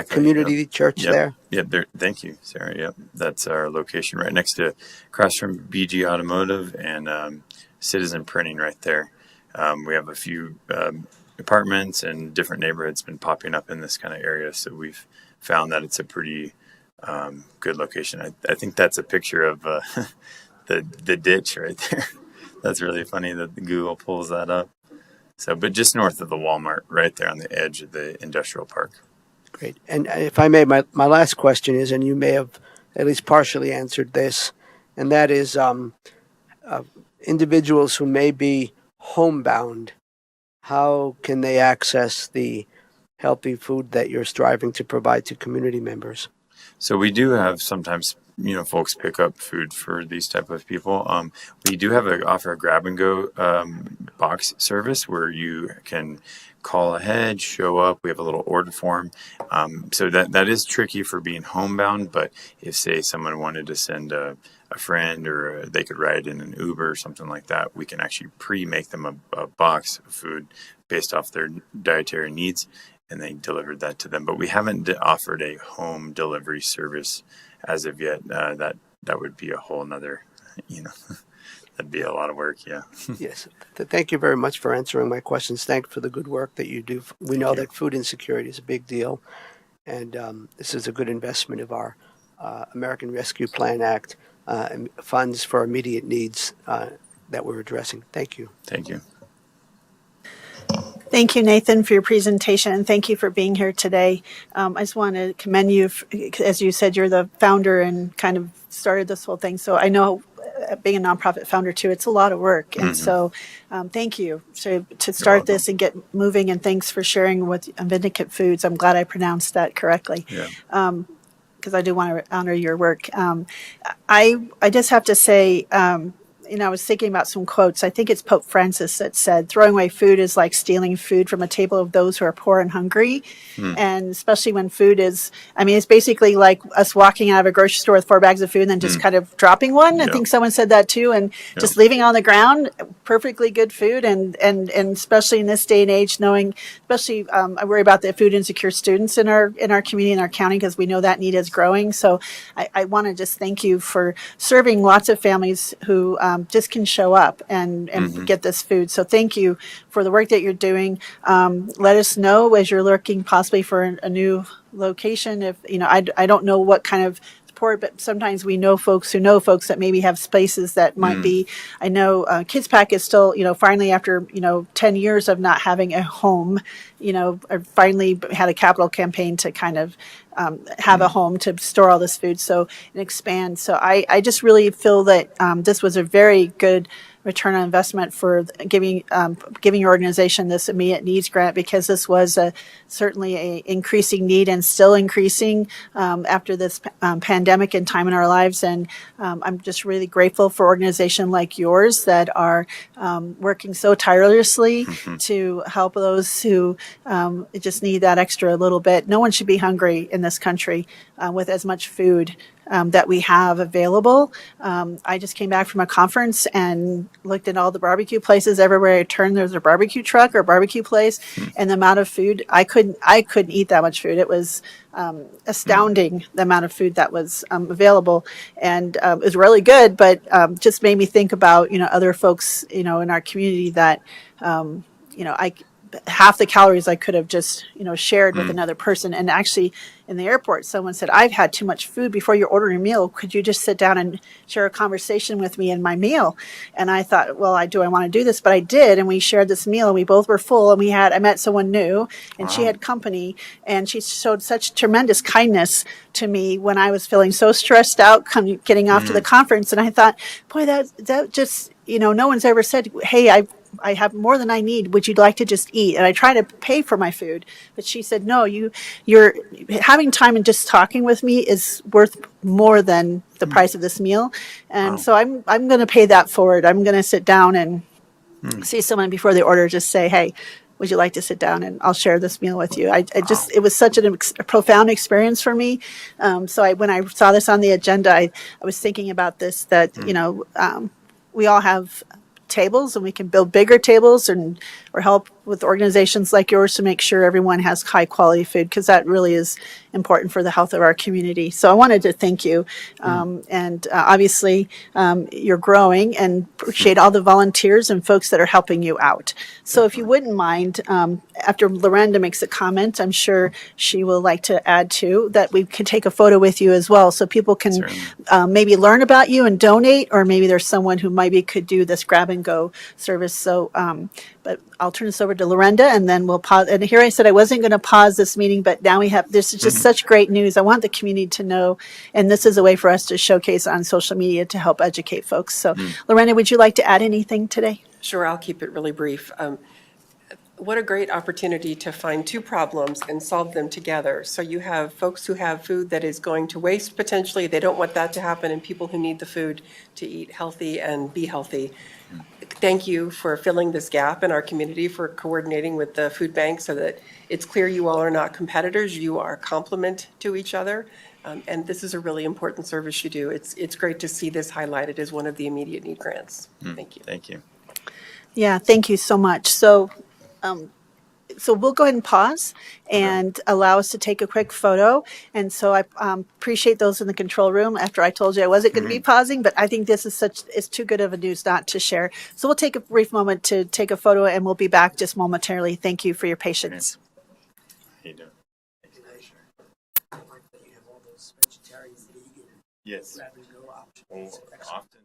Community Church there. Yep. Thank you, Sarah. Yep. That's our location right next to, across from BG Automotive and Citizen Printing right there. We have a few apartments and different neighborhoods been popping up in this kind of area. So we've found that it's a pretty good location. I think that's a picture of the ditch right there. That's really funny that Google pulls that up. So, but just north of the Walmart, right there on the edge of the industrial park. Great. And if I may, my last question is, and you may have at least partially answered this, and that is individuals who may be homebound, how can they access the healthy food that you're striving to provide to community members? So we do have sometimes folks pick up food for these type of people. We do offer a grab and go box service where you can call ahead, show up. We have a little order form. So that is tricky for being homebound, but if say someone wanted to send a friend or they could ride in an Uber or something like that, we can actually pre-make them a box of food based off their dietary needs, and they delivered that to them. But we haven't offered a home delivery service as of yet. That would be a whole nother, that'd be a lot of work. Yeah. Yes. Thank you very much for answering my questions. Thank you for the good work that you do. We know that food insecurity is a big deal, and this is a good investment of our American Rescue Plan Act and funds for immediate needs that we're addressing. Thank you. Thank you. Thank you, Nathan, for your presentation, and thank you for being here today. I just want to commend you. As you said, you're the founder and kind of started this whole thing. So I know, being a nonprofit founder too, it's a lot of work. And so thank you to start this and get moving, and thanks for sharing with Vindicate Foods. I'm glad I pronounced that correctly. Yeah. Because I do want to honor your work. I just have to say, I was thinking about some quotes. I think it's Pope Francis that said, throwing away food is like stealing food from a table of those who are poor and hungry. And especially when food is, it's basically like us walking out of a grocery store with 4 bags of food and then just kind of dropping one. I think someone said that too. And just leaving on the ground, perfectly good food. And especially in this day and age, knowing, especially I worry about the food insecure students in our community, in our county, because we know that need is growing. So I want to just thank you for serving lots of families who just can show up and get this food. So thank you for the work that you're doing. Let us know as you're looking possibly for a new location. If I don't know what kind of support, but sometimes we know folks who know folks that maybe have spaces that might be. I know Kids Pack is still, finally after 10 years of not having a home, finally had a capital campaign to kind of have a home to store all this food, and expand. So I just really feel that this was a very good return on investment for giving your organization this immediate needs grant, because this was certainly a increasing need and still increasing after this pandemic and time in our lives. And I'm just really grateful for organizations like yours that are working so tirelessly to help those who just need that extra little bit. No one should be hungry in this country with as much food that we have available. I just came back from a conference and looked at all the barbecue places. Everywhere I turned, there's a barbecue truck or barbecue place, and the amount of food, I couldn't eat that much food. It was astounding, the amount of food that was available, and it was really good, but just made me think about other folks in our community that half the calories I could have just shared with another person. And actually in the airport, someone said, I've had too much food. Before you order a meal, could you just sit down and share a conversation with me in my meal? And I thought, well, I want to do this, but I did. And we shared this meal, and we both were full, and I met someone new, and she had company, and she showed such tremendous kindness to me when I was feeling so stressed out getting off to the conference. And I thought, boy, that just, no one's ever said, hey, I have more than I need. Would you like to just eat? And I try to pay for my food, but she said, no, you're having time and just talking with me is worth more than the price of this meal. And so I'm going to pay that forward. I'm going to sit down and see someone before they order, just say, hey, would you like to sit down and I'll share this meal with you? It was such a profound experience for me. So when I saw this on the agenda, I was thinking about this, that, we all have tables, and we can build bigger tables or help with organizations like yours to make sure everyone has high quality food, because that really is important for the health of our community. So I wanted to thank you. And obviously you're growing, and appreciate all the volunteers and folks that are helping you out. So if you wouldn't mind, after Lorenda makes a comment, I'm sure she will like to add to that, we can take a photo with you as well, so people can maybe learn about you and donate, or maybe there's someone who maybe could do this grab and go service. So but I'll turn this over to Lorenda, and then we'll pause. And here I said I wasn't going to pause this meeting, but now this is just such great news. I want the community to know, and this is a way for us to showcase on social media to help educate folks. So Lorenda, would you like to add anything today? Sure, I'll keep it really brief. what a great opportunity to find two problems and solve them together. So you have folks who have food that is going to waste potentially. They don't want that to happen, and people who need the food to eat healthy and be healthy. Thank you for filling this gap in our community, for coordinating with the food bank so that it's clear you all are not competitors, you are a complement to each other. And this is a really important service you do. It's great to see this highlighted as one of the immediate need grants. Thank you. Thank you. Yeah, thank you so much. So we'll go ahead and pause and allow us to take a quick photo. And so I appreciate those in the control room after I told you I wasn't going to be pausing, but I think this is it's too good of a news not to share. So we'll take a brief moment to take a photo and we'll be back just momentarily. Thank you for your patience. How you doing? Yes. Often.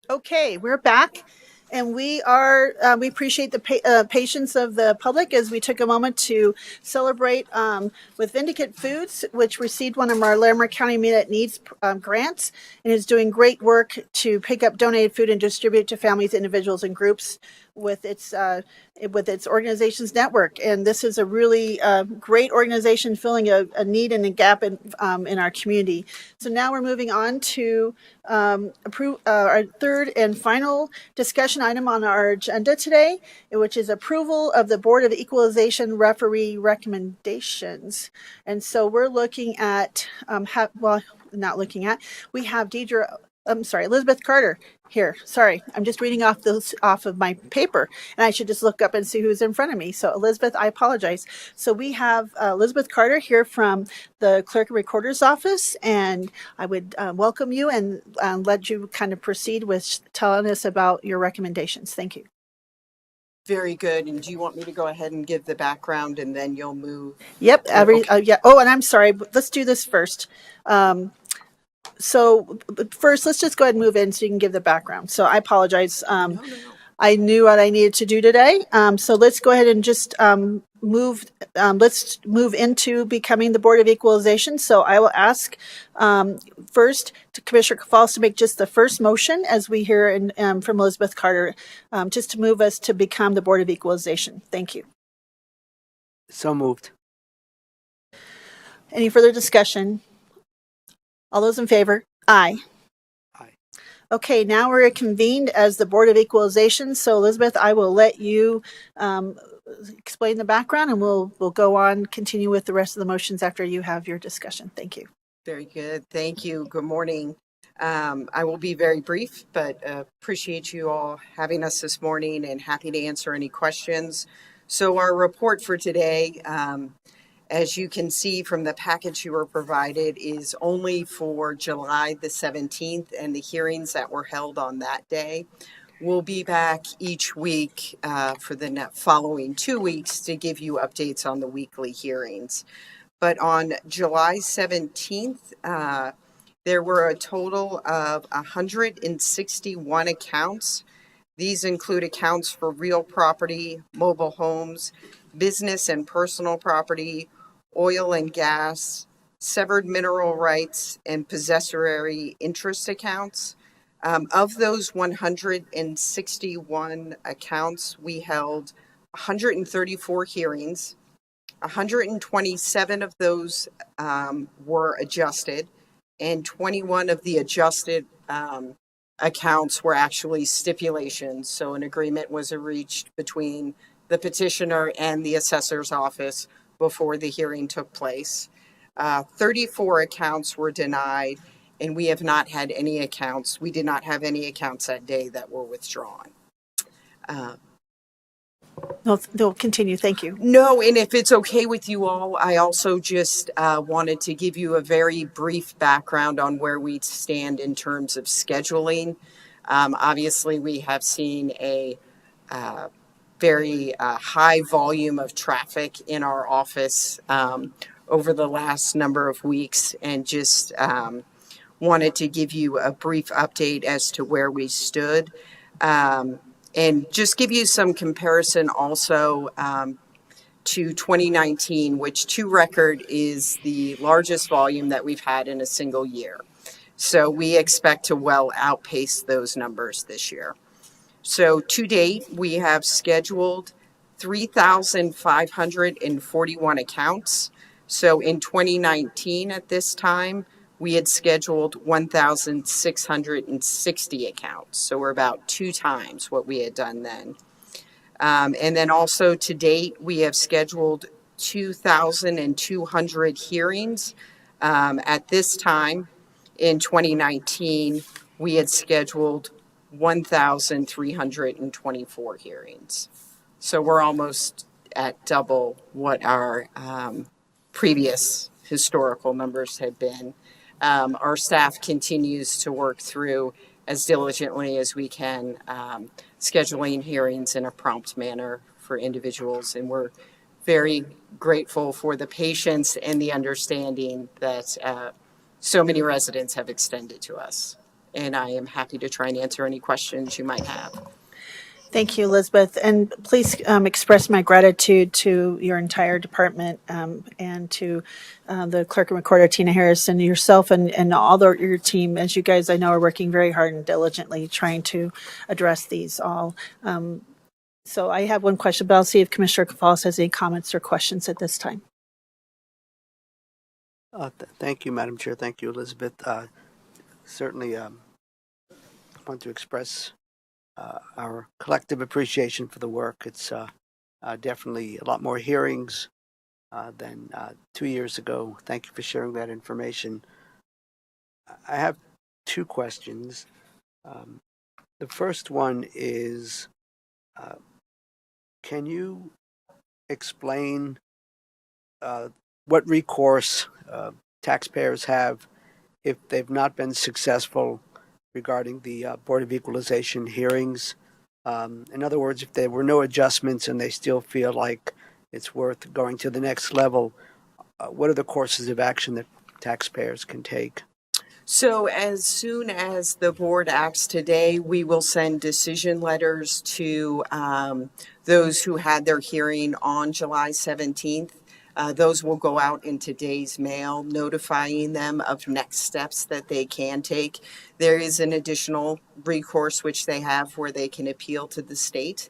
Okay, we're back. And we appreciate the patience of the public as we took a moment to celebrate with Vindicate Foods, which received one of our Larimer County Immediate Needs grants and is doing great work to pick up donated food and distribute it to families, individuals, and groups with its organization's network. And this is a really great organization filling a need and a gap in our community. So now we're moving on to approve our third and final discussion item on our agenda today, which is approval of the Board of Equalization referee recommendations. And so we're looking at, we have Elizabeth Carter here. Sorry, I'm just reading off of my paper, and I should just look up and see who's in front of me. So Elizabeth, I apologize. So we have Elizabeth Carter here from the Clerk and Recorder's Office, and I would welcome you and let you kind of proceed with telling us about your recommendations. Thank you. Very good. And do you want me to go ahead and give the background and then you'll move? Yep. Okay. Yeah. Oh, and I'm sorry, but let's do this first. So first, let's just go ahead and move in so you can give the background. So I apologize. No. I knew what I needed to do today. So let's go ahead and just let's move into becoming the Board of Equalization. So I will ask first to Commissioner Cafals to make just the first motion as we hear from Elizabeth Carter, just to move us to become the Board of Equalization. Thank you. So moved. Any further discussion? All those in favor? Aye. Aye. Okay, now we're convened as the Board of Equalization. So Elizabeth, I will let you explain the background, and we'll go on, continue with the rest of the motions after you have your discussion. Thank you. Very good. Thank you. Good morning. I will be very brief, but appreciate you all having us this morning and happy to answer any questions. So our report for today, as you can see from the package you were provided, is only for July the 17th and the hearings that were held on that day. We'll be back each week for the following 2 weeks to give you updates on the weekly hearings. But on July 17th, there were a total of 161 accounts. These include accounts for real property, mobile homes, business and personal property, oil and gas, severed mineral rights, and possessory interest accounts. Of those 161 accounts, we held 134 hearings. 127 of those were adjusted, and 21 of the adjusted accounts were actually stipulations. So an agreement was reached between the petitioner and the assessor's office before the hearing took place. 34 accounts were denied, and we have not had any accounts. We did not have any accounts that day that were withdrawn. They'll continue. Thank you. No, and if it's okay with you all, I also just wanted to give you a very brief background on where we stand in terms of scheduling. Obviously, we have seen a very high volume of traffic in our office over the last number of weeks, and just wanted to give you a brief update as to where we stood. And just give you some comparison also to 2019, which to record is the largest volume that we've had in a single year. So we expect to well outpace those numbers this year. So to date, we have scheduled 3,541 accounts. So in 2019 at this time, we had scheduled 1,660 accounts. So we're about 2 times what we had done then. And then also to date, we have scheduled 2,200 hearings. At this time in 2019, we had scheduled 1,324 hearings. So we're almost at double what our previous historical numbers have been. Our staff continues to work through as diligently as we can, scheduling hearings in a prompt manner for individuals. And we're very grateful for the patience and the understanding that so many residents have extended to us. And I am happy to try and answer any questions you might have. Thank you, Elizabeth. And please express my gratitude to your entire department and to the clerk and recorder, Tina Harris, and yourself and all your team. As you guys, I know, are working very hard and diligently trying to address these all. So I have one question, but I'll see if Commissioner Cafalas has any comments or questions at this time. Thank you, Madam Chair. Thank you, Elizabeth. Certainly want to express our collective appreciation for the work. It's definitely a lot more hearings than 2 years ago. Thank you for sharing that information. I have 2 questions. The first one is, can you explain what recourse taxpayers have if they've not been successful regarding the Board of Equalization hearings? In other words, if there were no adjustments and they still feel like it's worth going to the next level, what are the courses of action that taxpayers can take? So as soon as the board acts today, we will send decision letters to those who had their hearing on July 17th. Those will go out in today's mail, notifying them of next steps that they can take. There is an additional recourse which they have where they can appeal to the state.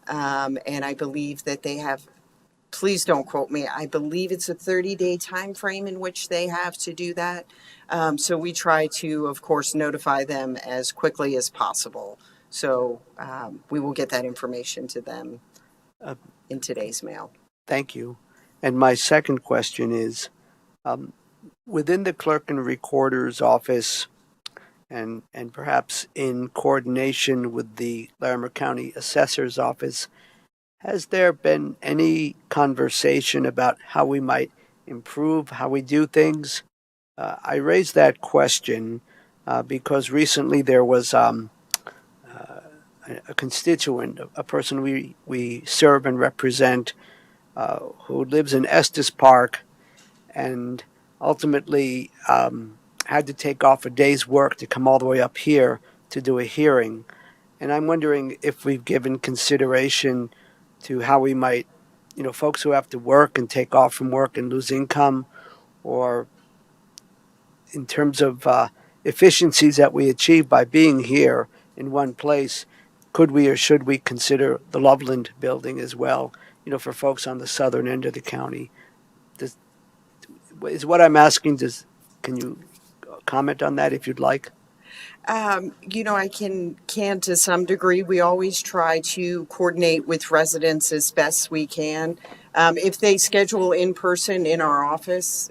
And I believe that they have please don't quote me. I believe it's a 30-day time frame in which they have to do that. So we try to, of course, notify them as quickly as possible. So we will get that information to them in today's mail. Thank you. And my second question is, within the clerk and recorder's office, and perhaps in coordination with the Larimer County Assessor's Office, has there been any conversation about how we might improve how we do things? I raise that question because recently there was a constituent, a person we serve and represent, who lives in Estes Park, and ultimately had to take off a day's work to come all the way up here to do a hearing. And I'm wondering if we've given consideration to how we might, folks who have to work and take off from work and lose income, or in terms of efficiencies that we achieve by being here in one place, could we or should we consider the Loveland building as well, for folks on the southern end of the county? Is what I'm asking, can you comment on that if you'd like? I can to some degree. We always try to coordinate with residents as best we can. If they schedule in person in our office,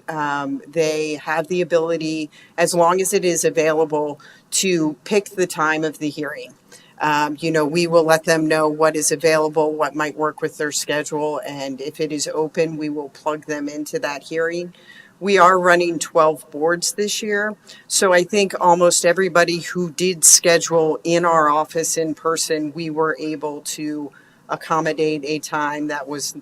they have the ability, as long as it is available, to pick the time of the hearing. We will let them know what is available, what might work with their schedule, and if it is open, we will plug them into that hearing. We are running 12 boards this year, so I think almost everybody who did schedule in our office in person, we were able to accommodate a time that was,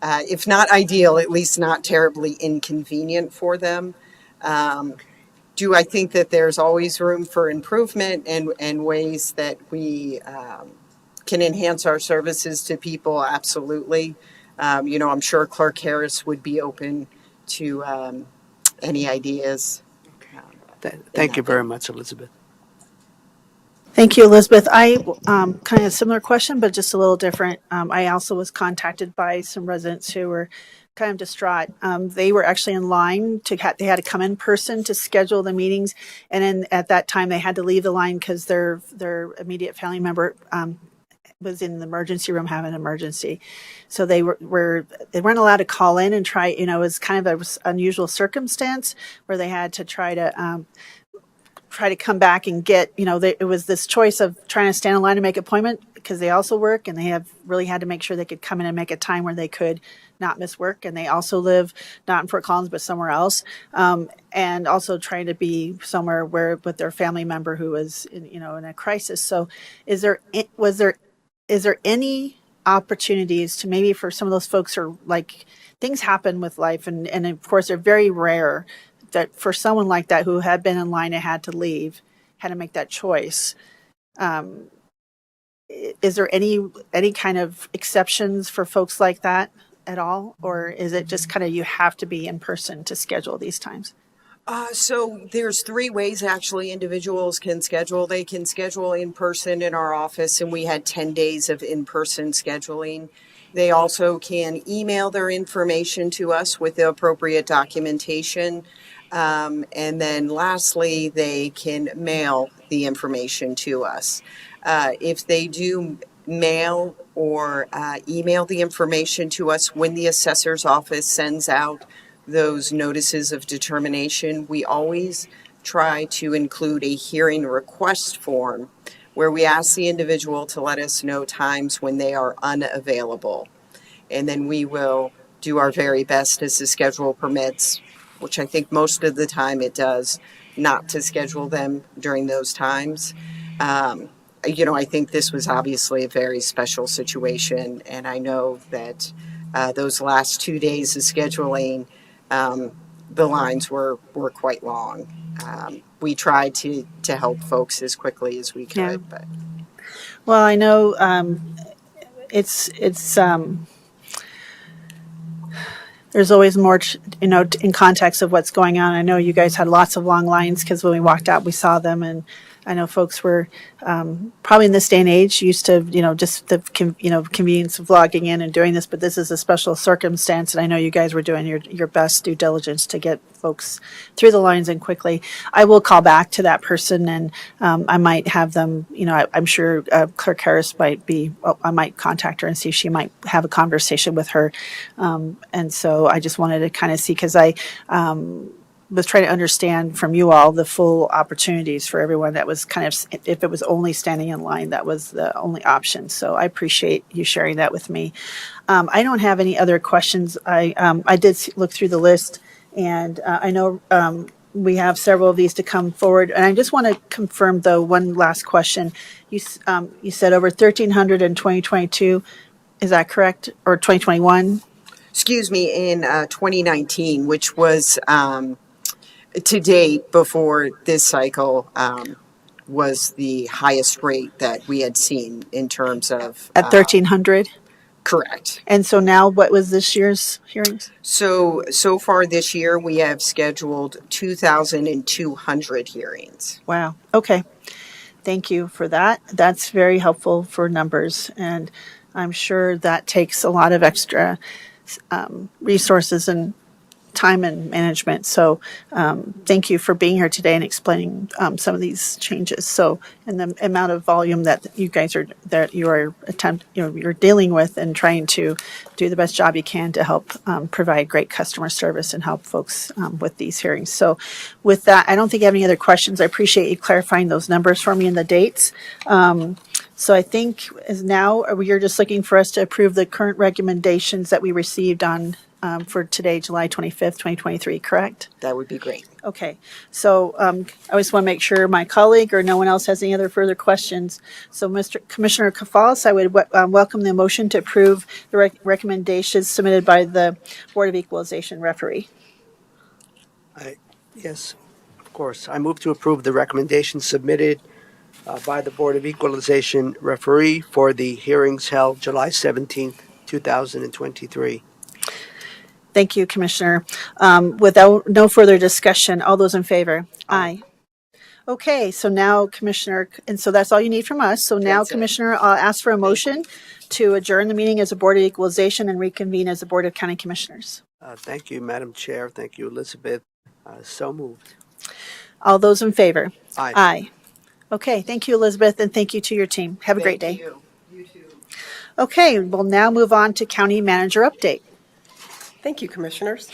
if not ideal, at least not terribly inconvenient for them. Do I think that there's always room for improvement and ways that we can enhance our services to people? Absolutely. I'm sure Clerk Harris would be open to any ideas. Thank you very much, Elizabeth. Thank you, Elizabeth. I kind of a similar question, but just a little different. I also was contacted by some residents who were kind of distraught. They were actually in line they had to come in person to schedule the meetings, and then at that time they had to leave the line because their immediate family member was in the emergency room having an emergency. So they weren't allowed to call in and try. It was kind of an unusual circumstance where they had to try to come back and get, it was this choice of trying to stand in line and make an appointment because they also work, and they have really had to make sure they could come in and make a time where they could not miss work. And they also live not in Fort Collins, but somewhere else. And also trying to be somewhere with their family member who was in a crisis. So is there any opportunities to maybe for some of those folks who are like, things happen with life, and of course they're very rare, that for someone like that who had been in line and had to leave, had to make that choice. Is there any kind of exceptions for folks like that at all? Or is it just kind of you have to be in person to schedule these times? So there's 3 ways actually individuals can schedule. They can schedule in person in our office, and we had 10 days of in-person scheduling. They also can email their information to us with the appropriate documentation. And then lastly, they can mail the information to us. If they do mail or email the information to us when the assessor's office sends out those notices of determination, we always try to include a hearing request form where we ask the individual to let us know times when they are unavailable. And then we will do our very best as the schedule permits, which I think most of the time it does, not to schedule them during those times. I think this was obviously a very special situation, and I know that those last 2 days of scheduling, the lines were quite long. We tried to help folks as quickly as we could, Yeah. but Well, I know it's there's always more, in context of what's going on. I know you guys had lots of long lines because when we walked out, we saw them, and I know folks were probably in this day and age used to, just the convenience of logging in and doing this, but this is a special circumstance, and I know you guys were doing your best due diligence to get folks through the lines and quickly. I will call back to that person, and I might have them, I'm sure Clerk Harris might be, I might contact her and see if she might have a conversation with her. And so I just wanted to kind of see, because I was trying to understand from you all the full opportunities for everyone that was kind of, if it was only standing in line, that was the only option. So I appreciate you sharing that with me. I don't have any other questions. I did look through the list, and I know we have several of these to come forward. And I just want to confirm, though, one last question. You said over 1,300 in 2022. Is that correct? Or 2021? Excuse me, in 2019, which was to date before this cycle, was the highest rate that we had seen in terms of. At 1,300? Correct. And so now what was this year's hearings? So far this year, we have scheduled 2,200 hearings. Wow. Okay. Thank you for that. That's very helpful for numbers. And I'm sure that takes a lot of extra resources and time and management. So thank you for being here today and explaining some of these changes. So, and the amount of volume that you guys are, that you are you're dealing with, and trying to do the best job you can to help provide great customer service and help folks with these hearings. So with that, I don't think I have any other questions. I appreciate you clarifying those numbers for me and the dates. So I think as now you're just looking for us to approve the current recommendations that we received on for today, July 25th, 2023, correct? That would be great. Okay. So I just want to make sure my colleague or no one else has any other further questions. So Mr. Commissioner Kafalis, I would welcome the motion to approve the recommendations submitted by the Board of Equalization referee. Yes, of course. I move to approve the recommendations submitted by the Board of Equalization referee for the hearings held July 17th, 2023. Thank you, Commissioner. Without no further discussion, all those in favor? Aye. Okay, so now Commissioner, and so that's all you need from us. So now, Commissioner, I'll ask for a motion to adjourn the meeting as a Board of Equalization and reconvene as a Board of County Commissioners. Thank you, Madam Chair. Thank you, Elizabeth. So moved. All those in favor? Aye. Aye. Okay, thank you, Elizabeth, and thank you to your team. Have a great day. Thank you. You too. Okay, we'll now move on to County Manager update. Thank you, Commissioners.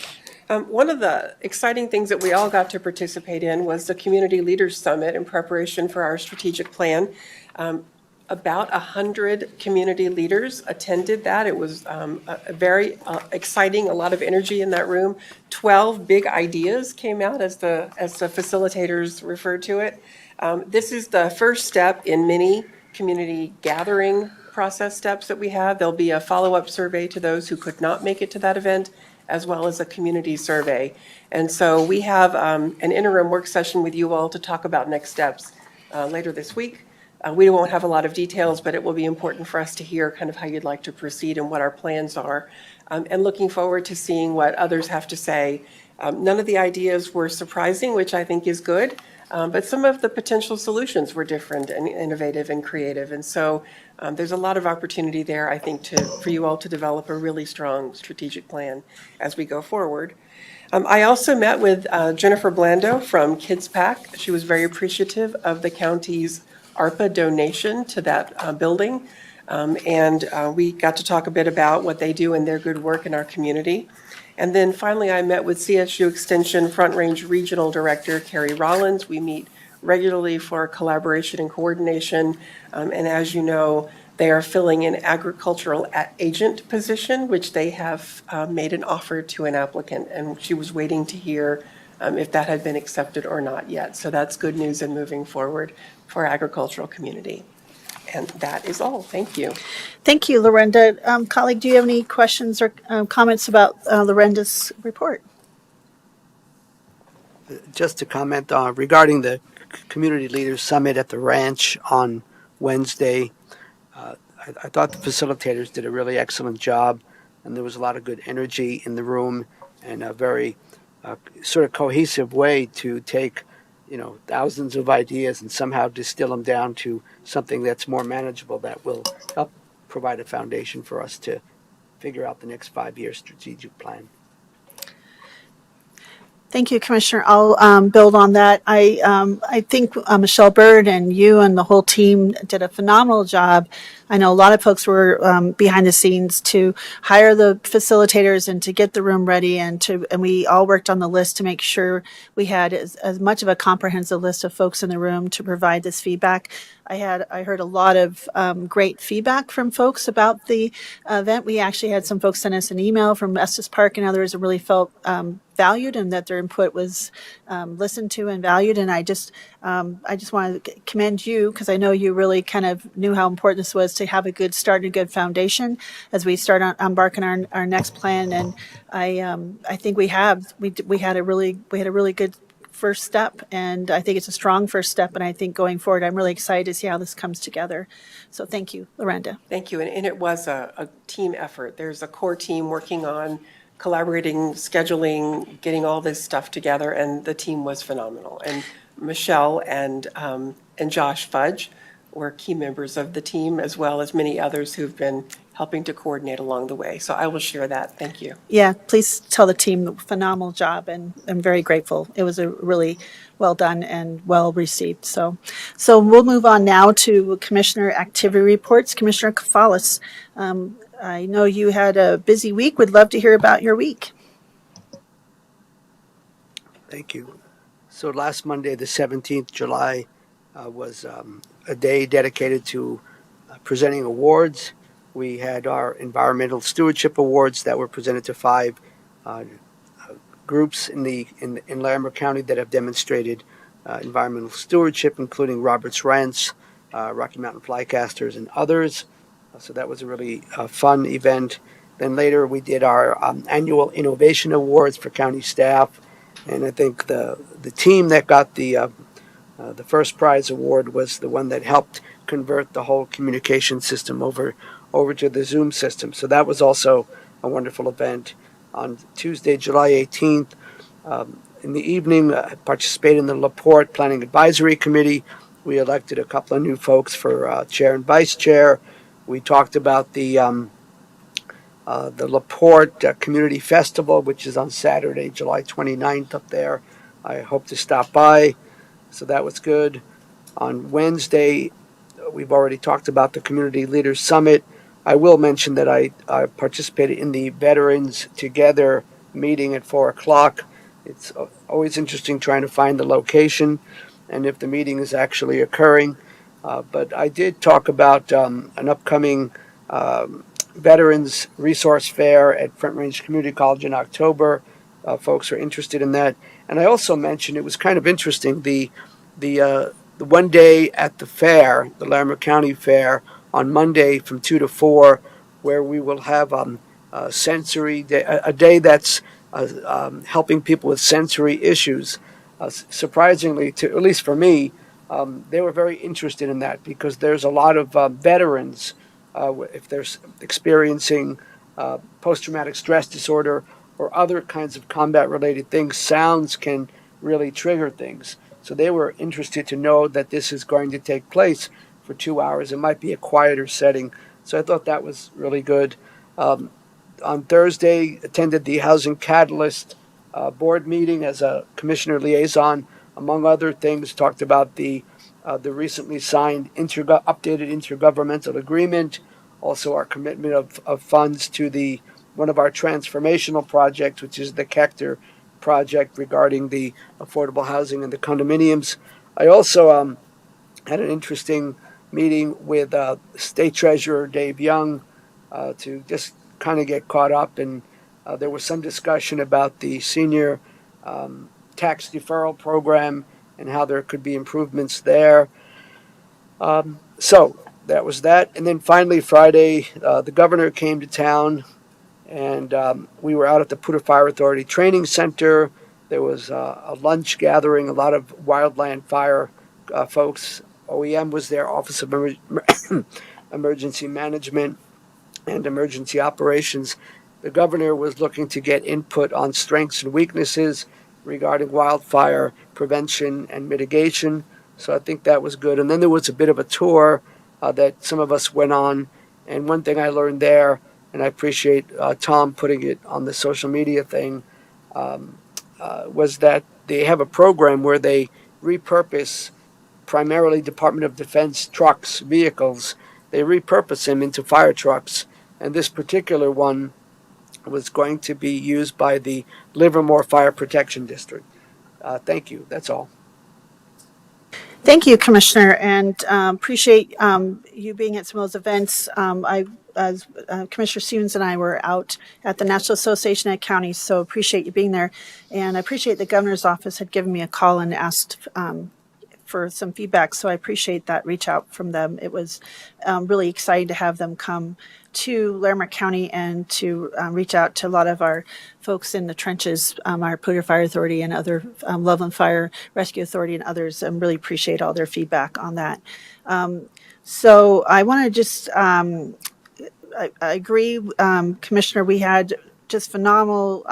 One of the exciting things that we all got to participate in was the Community Leaders Summit in preparation for our strategic plan. About 100 community leaders attended that. It was a very exciting, a lot of energy in that room. 12 big ideas came out, as the facilitators referred to it. This is the first step in many community gathering process steps that we have. There'll be a follow-up survey to those who could not make it to that event, as well as a community survey. And so we have an interim work session with you all to talk about next steps later this week. We won't have a lot of details, but it will be important for us to hear kind of how you'd like to proceed and what our plans are. And looking forward to seeing what others have to say. None of the ideas were surprising, which I think is good. But some of the potential solutions were different and innovative and creative. And so there's a lot of opportunity there, I think, for you all to develop a really strong strategic plan as we go forward. I also met with Jennifer Blando from Kids PAC. She was very appreciative of the county's ARPA donation to that building. And we got to talk a bit about what they do and their good work in our community. And then finally, I met with CSU Extension Front Range Regional Director Carrie Rollins. We meet regularly for collaboration and coordination. And as you know, they are filling an agricultural agent position, which they have made an offer to an applicant. And she was waiting to hear if that had been accepted or not yet. So that's good news and moving forward for our agricultural community. And that is all. Thank you. Thank you, Lorenda. Colleague, do you have any questions or comments about Lorenda's report? Just to comment regarding the Community Leaders Summit at the ranch on Wednesday, I thought the facilitators did a really excellent job, and there was a lot of good energy in the room and a very sort of cohesive way to take thousands of ideas and somehow distill them down to something that's more manageable that will help provide a foundation for us to figure out the next 5-year strategic plan. Thank you, Commissioner. I'll build on that. I think Michelle Bird and you and the whole team did a phenomenal job. I know a lot of folks were behind the scenes to hire the facilitators and to get the room ready, and we all worked on the list to make sure we had as much of a comprehensive list of folks in the room to provide this feedback. I heard a lot of great feedback from folks about the event. We actually had some folks send us an email from Estes Park and others that really felt valued and that their input was listened to and valued. And I just want to commend you, because I know you really kind of knew how important this was to have a good start and a good foundation as we start on embarking our next plan. And I think we had a really good first step, and I think it's a strong first step. And I think going forward, I'm really excited to see how this comes together. So thank you, Lorenda. Thank you. And it was a team effort. There's a core team working on collaborating, scheduling, getting all this stuff together, and the team was phenomenal. And Michelle and Josh Fudge were key members of the team, as well as many others who've been helping to coordinate along the way. So I will share that. Thank you. Yeah, please tell the team phenomenal job, and I'm very grateful. It was a really well done and well received. So we'll move on now to Commissioner activity reports. Commissioner Kafalis, I know you had a busy week. Would love to hear about your week. Thank you. So last Monday, the 17th July, was a day dedicated to presenting awards. We had our environmental stewardship awards that were presented to 5 groups in Larimer County that have demonstrated environmental stewardship, including Roberts Rents, Rocky Mountain Flycasters, and others. So that was a really fun event. Then later we did our annual innovation awards for county staff, and I think the team that got the first prize award was the one that helped convert the whole communication system over to the Zoom system. So that was also a wonderful event. On Tuesday, July 18th, in the evening, I participated in the LaPorte Planning Advisory Committee. We elected a couple of new folks for chair and vice chair. We talked about the LaPorte Community Festival, which is on Saturday, July 29th up there. I hope to stop by. So that was good. On Wednesday, we've already talked about the Community Leaders Summit. I will mention that I participated in the Veterans Together meeting at 4 o'clock. It's always interesting trying to find the location and if the meeting is actually occurring. But I did talk about an upcoming Veterans Resource Fair at Front Range Community College in October. Folks are interested in that. And I also mentioned, it was kind of interesting, the one day at the fair, the Larimer County Fair, on Monday from 2 to 4, where we will have sensory day, a day that's helping people with sensory issues. Surprisingly, at least for me, they were very interested in that, because there's a lot of veterans, if they're experiencing post-traumatic stress disorder or other kinds of combat-related things, sounds can really trigger things. So they were interested to know that this is going to take place for 2 hours. It might be a quieter setting. So I thought that was really good. On Thursday, attended the Housing Catalyst board meeting as a commissioner liaison. Among other things, talked about the recently signed updated intergovernmental agreement, also our commitment of funds to one of our transformational projects, which is the Kechter project regarding the affordable housing and the condominiums. I also had an interesting meeting with State Treasurer Dave Young to just kind of get caught up, and there was some discussion about the senior tax deferral program and how there could be improvements there. So that was that. And then finally, Friday, the governor came to town, and we were out at the Puter Fire Authority Training Center. There was a lunch gathering, a lot of wildland fire folks. OEM was there, Office of Emergency Management and Emergency Operations. The governor was looking to get input on strengths and weaknesses regarding wildfire prevention and mitigation. So I think that was good. And then there was a bit of a tour that some of us went on. And one thing I learned there, and I appreciate Tom putting it on the social media thing, was that they have a program where they repurpose primarily Department of Defense trucks, vehicles. They repurpose them into fire trucks. And this particular one was going to be used by the Livermore Fire Protection District. Thank you. That's all. Thank you, Commissioner, and appreciate you being at some of those events. As Commissioner Stevens and I were out at the National Association of Counties, so appreciate you being there. And I appreciate the governor's office had given me a call and asked for some feedback, so I appreciate that reach out from them. It was really exciting to have them come to Larimer County and to reach out to a lot of our folks in the trenches, our Polio Fire Authority and other Loveland Fire Rescue Authority and others, and really appreciate all their feedback on that. So I want to just, I agree, Commissioner, we had just phenomenal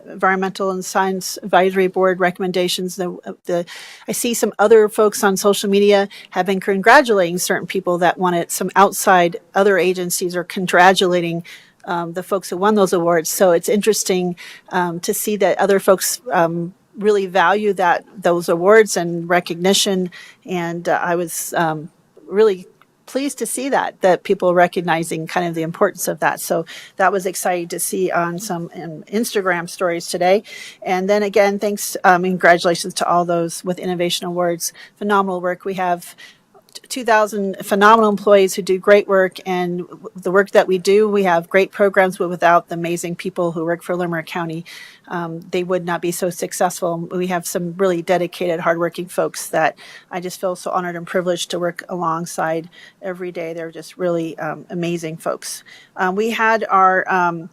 environmental and science advisory board recommendations. I see some other folks on social media have been congratulating certain people that won it. Some outside other agencies are congratulating the folks who won those awards. So it's interesting to see that other folks really value those awards and recognition. And I was really pleased to see that people recognizing kind of the importance of that. So that was exciting to see on some Instagram stories today. And then again, thanks, congratulations to all those with Innovation Awards. Phenomenal work. We have 2,000 phenomenal employees who do great work, and the work that we do, we have great programs, but without the amazing people who work for Larimer County, they would not be so successful. We have some really dedicated, hardworking folks that I just feel so honored and privileged to work alongside every day. They're just really amazing folks. We had our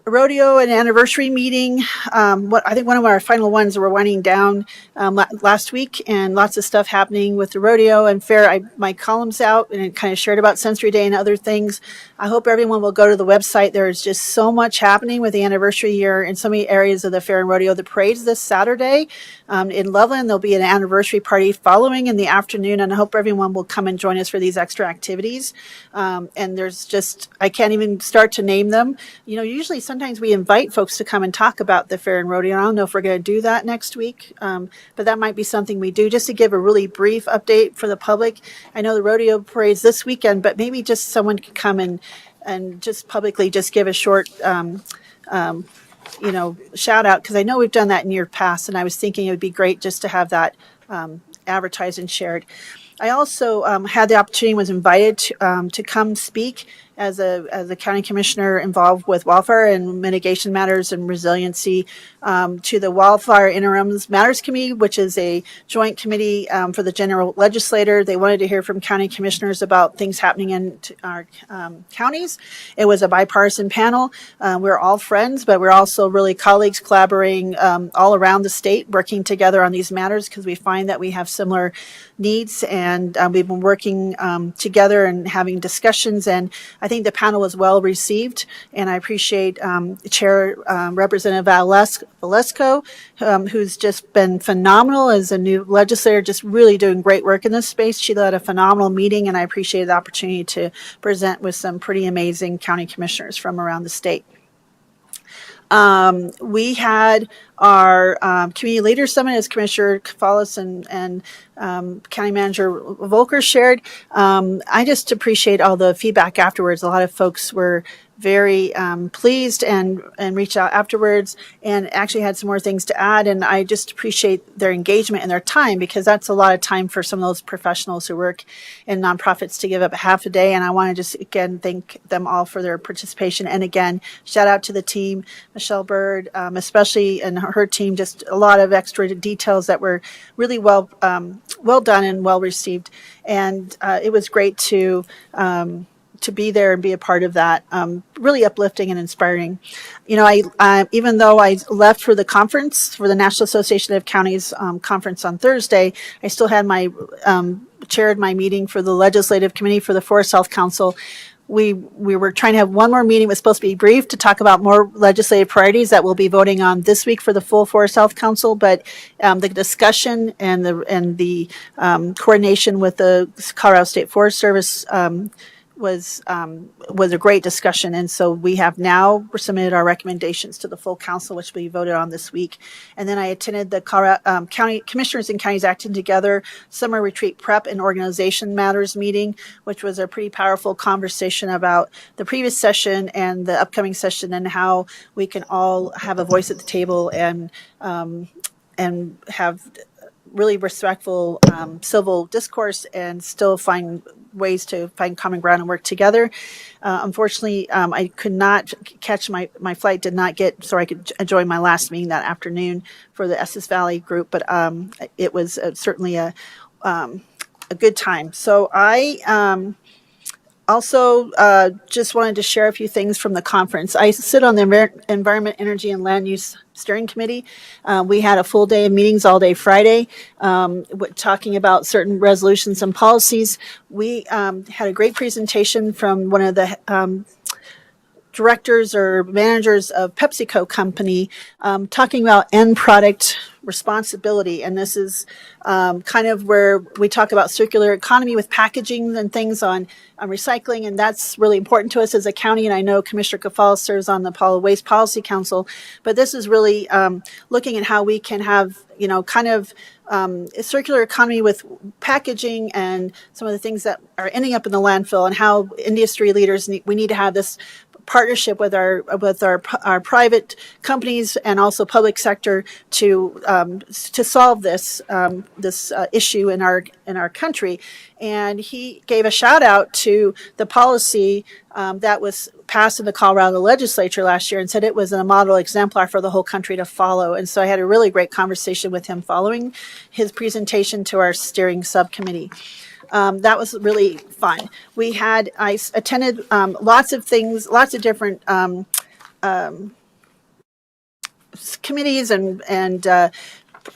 rodeo and anniversary meeting. I think one of our final ones, we're winding down last week, and lots of stuff happening with the rodeo and fair. My column's out and it kind of shared about Sensory Day and other things. I hope everyone will go to the website. There is just so much happening with the anniversary year in so many areas of the fair and rodeo. The parade's this Saturday in Loveland. There'll be an anniversary party following in the afternoon, and I hope everyone will come and join us for these extra activities. And there's just, I can't even start to name them. You know, usually sometimes we invite folks to come and talk about the fair and rodeo. I don't know if we're going to do that next week, but that might be something we do just to give a really brief update for the public. I know the rodeo parade's this weekend, but maybe just someone could come and just publicly just give a short shout out, because I know we've done that in years past, and I was thinking it would be great just to have that advertised and shared. I also had the opportunity, was invited to come speak as a county commissioner involved with wildfire and mitigation matters and resiliency to the Wildfire Interims Matters Committee, which is a joint committee for the general legislator. They wanted to hear from county commissioners about things happening in our counties. It was a bipartisan panel. We're all friends, but we're also really colleagues collaborating all around the state, working together on these matters because we find that we have similar needs, and we've been working together and having discussions, and I think the panel was well received, and I appreciate Chair Representative Valesco, who's just been phenomenal as a new legislator, just really doing great work in this space. She led a phenomenal meeting, and I appreciated the opportunity to present with some pretty amazing county commissioners from around the state. We had our Community Leaders Summit, as Commissioner Kafalis and County Manager Volker shared. I just appreciate all the feedback afterwards. A lot of folks were very pleased and reached out afterwards and actually had some more things to add. And I just appreciate their engagement and their time, because that's a lot of time for some of those professionals who work in nonprofits to give up half a day. And I want to just, again, thank them all for their participation. And again, shout out to the team, Michelle Bird, especially, and her team, just a lot of extra details that were really well done and well received. And it was great to be there and be a part of that. Really uplifting and inspiring. You know, I even though I left for the conference, for the National Association of Counties conference on Thursday, I still had my chaired my meeting for the Legislative Committee for the Forest Health Council. we were trying to have one more meeting. It was supposed to be brief to talk about more legislative priorities that we'll be voting on this week for the full Forest Health Council. But the discussion and the coordination with the Colorado State Forest Service was a great discussion, and so we have now submitted our recommendations to the full council, which will be voted on this week. And then I attended the Colorado County Commissioners and Counties Acting Together Summer Retreat Prep and Organization Matters meeting, which was a pretty powerful conversation about the previous session and the upcoming session and how we can all have a voice at the table and have really respectful civil discourse and still find ways to find common ground and work together. Unfortunately, I could not catch my flight did not get, so I could join my last meeting that afternoon for the Estes Valley group, but it was certainly a good time. So I also just wanted to share a few things from the conference. I sit on the Environment, Energy, and Land Use Steering Committee. We had a full day of meetings all day Friday, talking about certain resolutions and policies. We had a great presentation from one of the directors or managers of PepsiCo company, talking about end product responsibility. And this is kind of where we talk about circular economy with packaging and things on recycling. And that's really important to us as a county. And I know Commissioner Kafal serves on the Waste Policy Council, but this is really looking at how we can have, kind of a circular economy with packaging and some of the things that are ending up in the landfill, and how industry leaders we need to have this partnership with our private companies and also public sector to solve this issue in our country. And he gave a shout out to the policy that was passed in the Colorado legislature last year and said it was a model exemplar for the whole country to follow. And so I had a really great conversation with him following his presentation to our steering subcommittee. That was really fun. I attended lots of things, lots of different committees and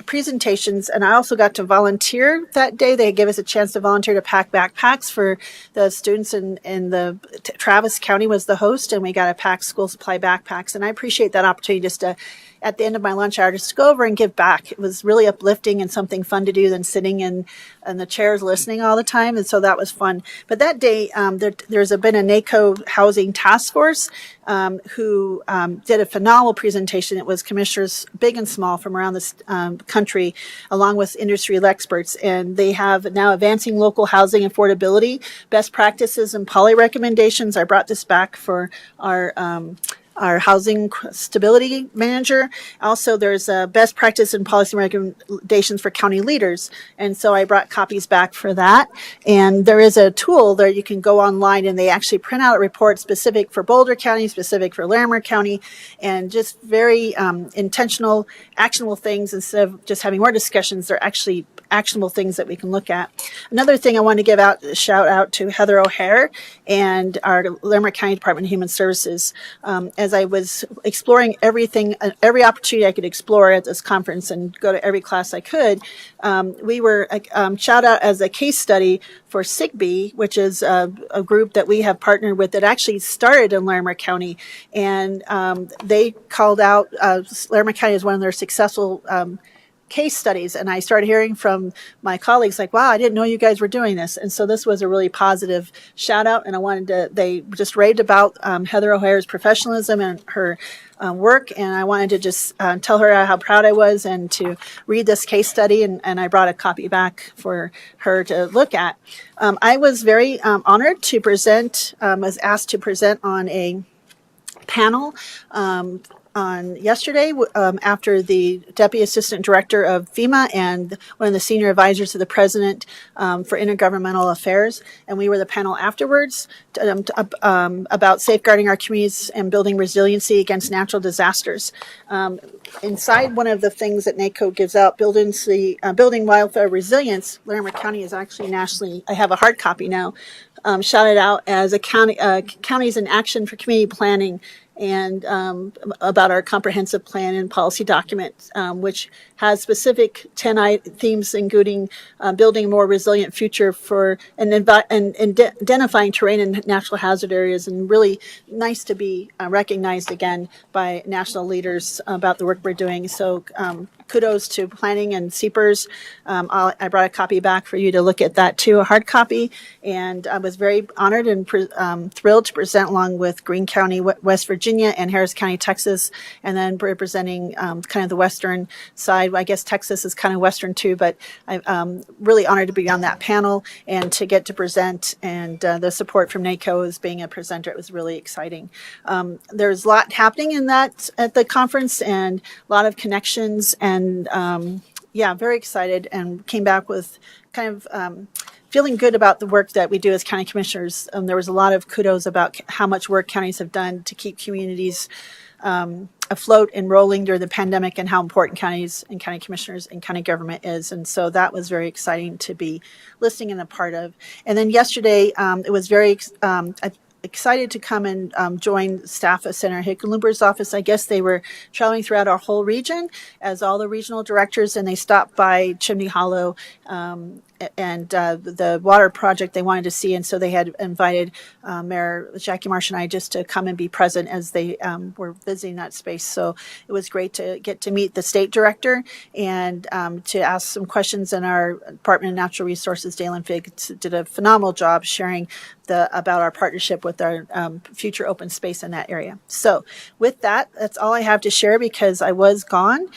presentations, and I also got to volunteer that day. They gave us a chance to volunteer to pack backpacks for the students in the Travis County was the host, and we got to pack school supply backpacks. And I appreciate that opportunity just to, at the end of my lunch hour, just to go over and give back. It was really uplifting and something fun to do than sitting in the chairs listening all the time. And so that was fun. But that day, there's been a NACO housing task force who did a phenomenal presentation. It was commissioners big and small from around this country, along with industry experts. And they have now advancing local housing affordability, best practices and policy recommendations. I brought this back for our housing stability manager. Also, there's best practice and policy recommendations for county leaders. And so I brought copies back for that. And there is a tool there you can go online, and they actually print out a report specific for Boulder County, specific for Larimer County, and just very intentional, actionable things. Instead of just having more discussions, they're actually actionable things that we can look at. Another thing I want to give out a shout out to Heather O'Hare and our Larimer County Department of Human Services. As I was exploring every opportunity I could explore at this conference and go to every class I could, we were shout out as a case study for SIGB, which is a group that we have partnered with that actually started in Larimer County. And they called out Larimer County as one of their successful case studies, and I started hearing from my colleagues like, wow, I didn't know you guys were doing this. And so this was a really positive shout out, and they just raved about Heather O'Hare's professionalism and her work, and I wanted to just tell her how proud I was and to read this case study, and I brought a copy back for her to look at. I was very honored to present, was asked to present on a panel on yesterday after the Deputy Assistant Director of FEMA and one of the senior advisors to the President for Intergovernmental Affairs. And we were the panel afterwards about safeguarding our communities and building resiliency against natural disasters. Inside one of the things that NACO gives out, building wildfire resilience, Larimer County is actually nationally, I have a hard copy now, shouted out as a counties in action for community planning and about our comprehensive plan and policy document, which has specific 10 themes, including building a more resilient future for and identifying terrain and natural hazard areas, and really nice to be recognized again by national leaders about the work we're doing. So kudos to planning and CPERS. I brought a copy back for you to look at that too, a hard copy. And I was very honored and thrilled to present along with Greene County, West Virginia, and Harris County, Texas, and then representing kind of the western side. I guess Texas is kind of western too, but I'm really honored to be on that panel and to get to present. And the support from NACO as being a presenter, it was really exciting. There's a lot happening in that at the conference and a lot of connections, and yeah, very excited, and came back with kind of feeling good about the work that we do as county commissioners. There was a lot of kudos about how much work counties have done to keep communities afloat and rolling during the pandemic, and how important counties and county commissioners and county government is. And so that was very exciting to be listening and a part of. And then yesterday, it was very excited to come and join staff at Senator Hickenlooper's office. I guess they were traveling throughout our whole region as all the regional directors, and they stopped by Chimney Hollow and the water project they wanted to see. And so they had invited Mayor Jackie Marsh and I just to come and be present as they were visiting that space. So it was great to get to meet the state director and to ask some questions. And our Department of Natural Resources, Dalen Figg, did a phenomenal job sharing about our partnership with our future open space in that area. So with that, that's all I have to share, because I was gone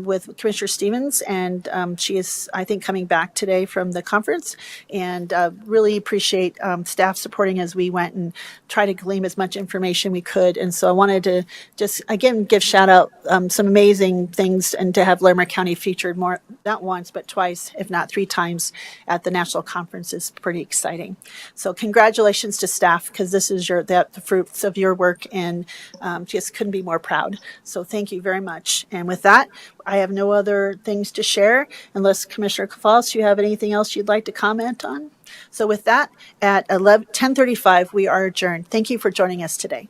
with Commissioner Stevens, and she is, I think, coming back today from the conference, and really appreciate staff supporting as we went and try to glean as much information we could. And so I wanted to just, again, give shout out some amazing things, and to have Larimer County featured more, not once, but twice, if not 3 times at the national conference is pretty exciting. So congratulations to staff, because this is the fruits of your work, and just couldn't be more proud. So thank you very much. And with that, I have no other things to share, unless Commissioner Kafals, you have anything else you'd like to comment on? So with that, at 10:35, we are adjourned. Thank you for joining us today.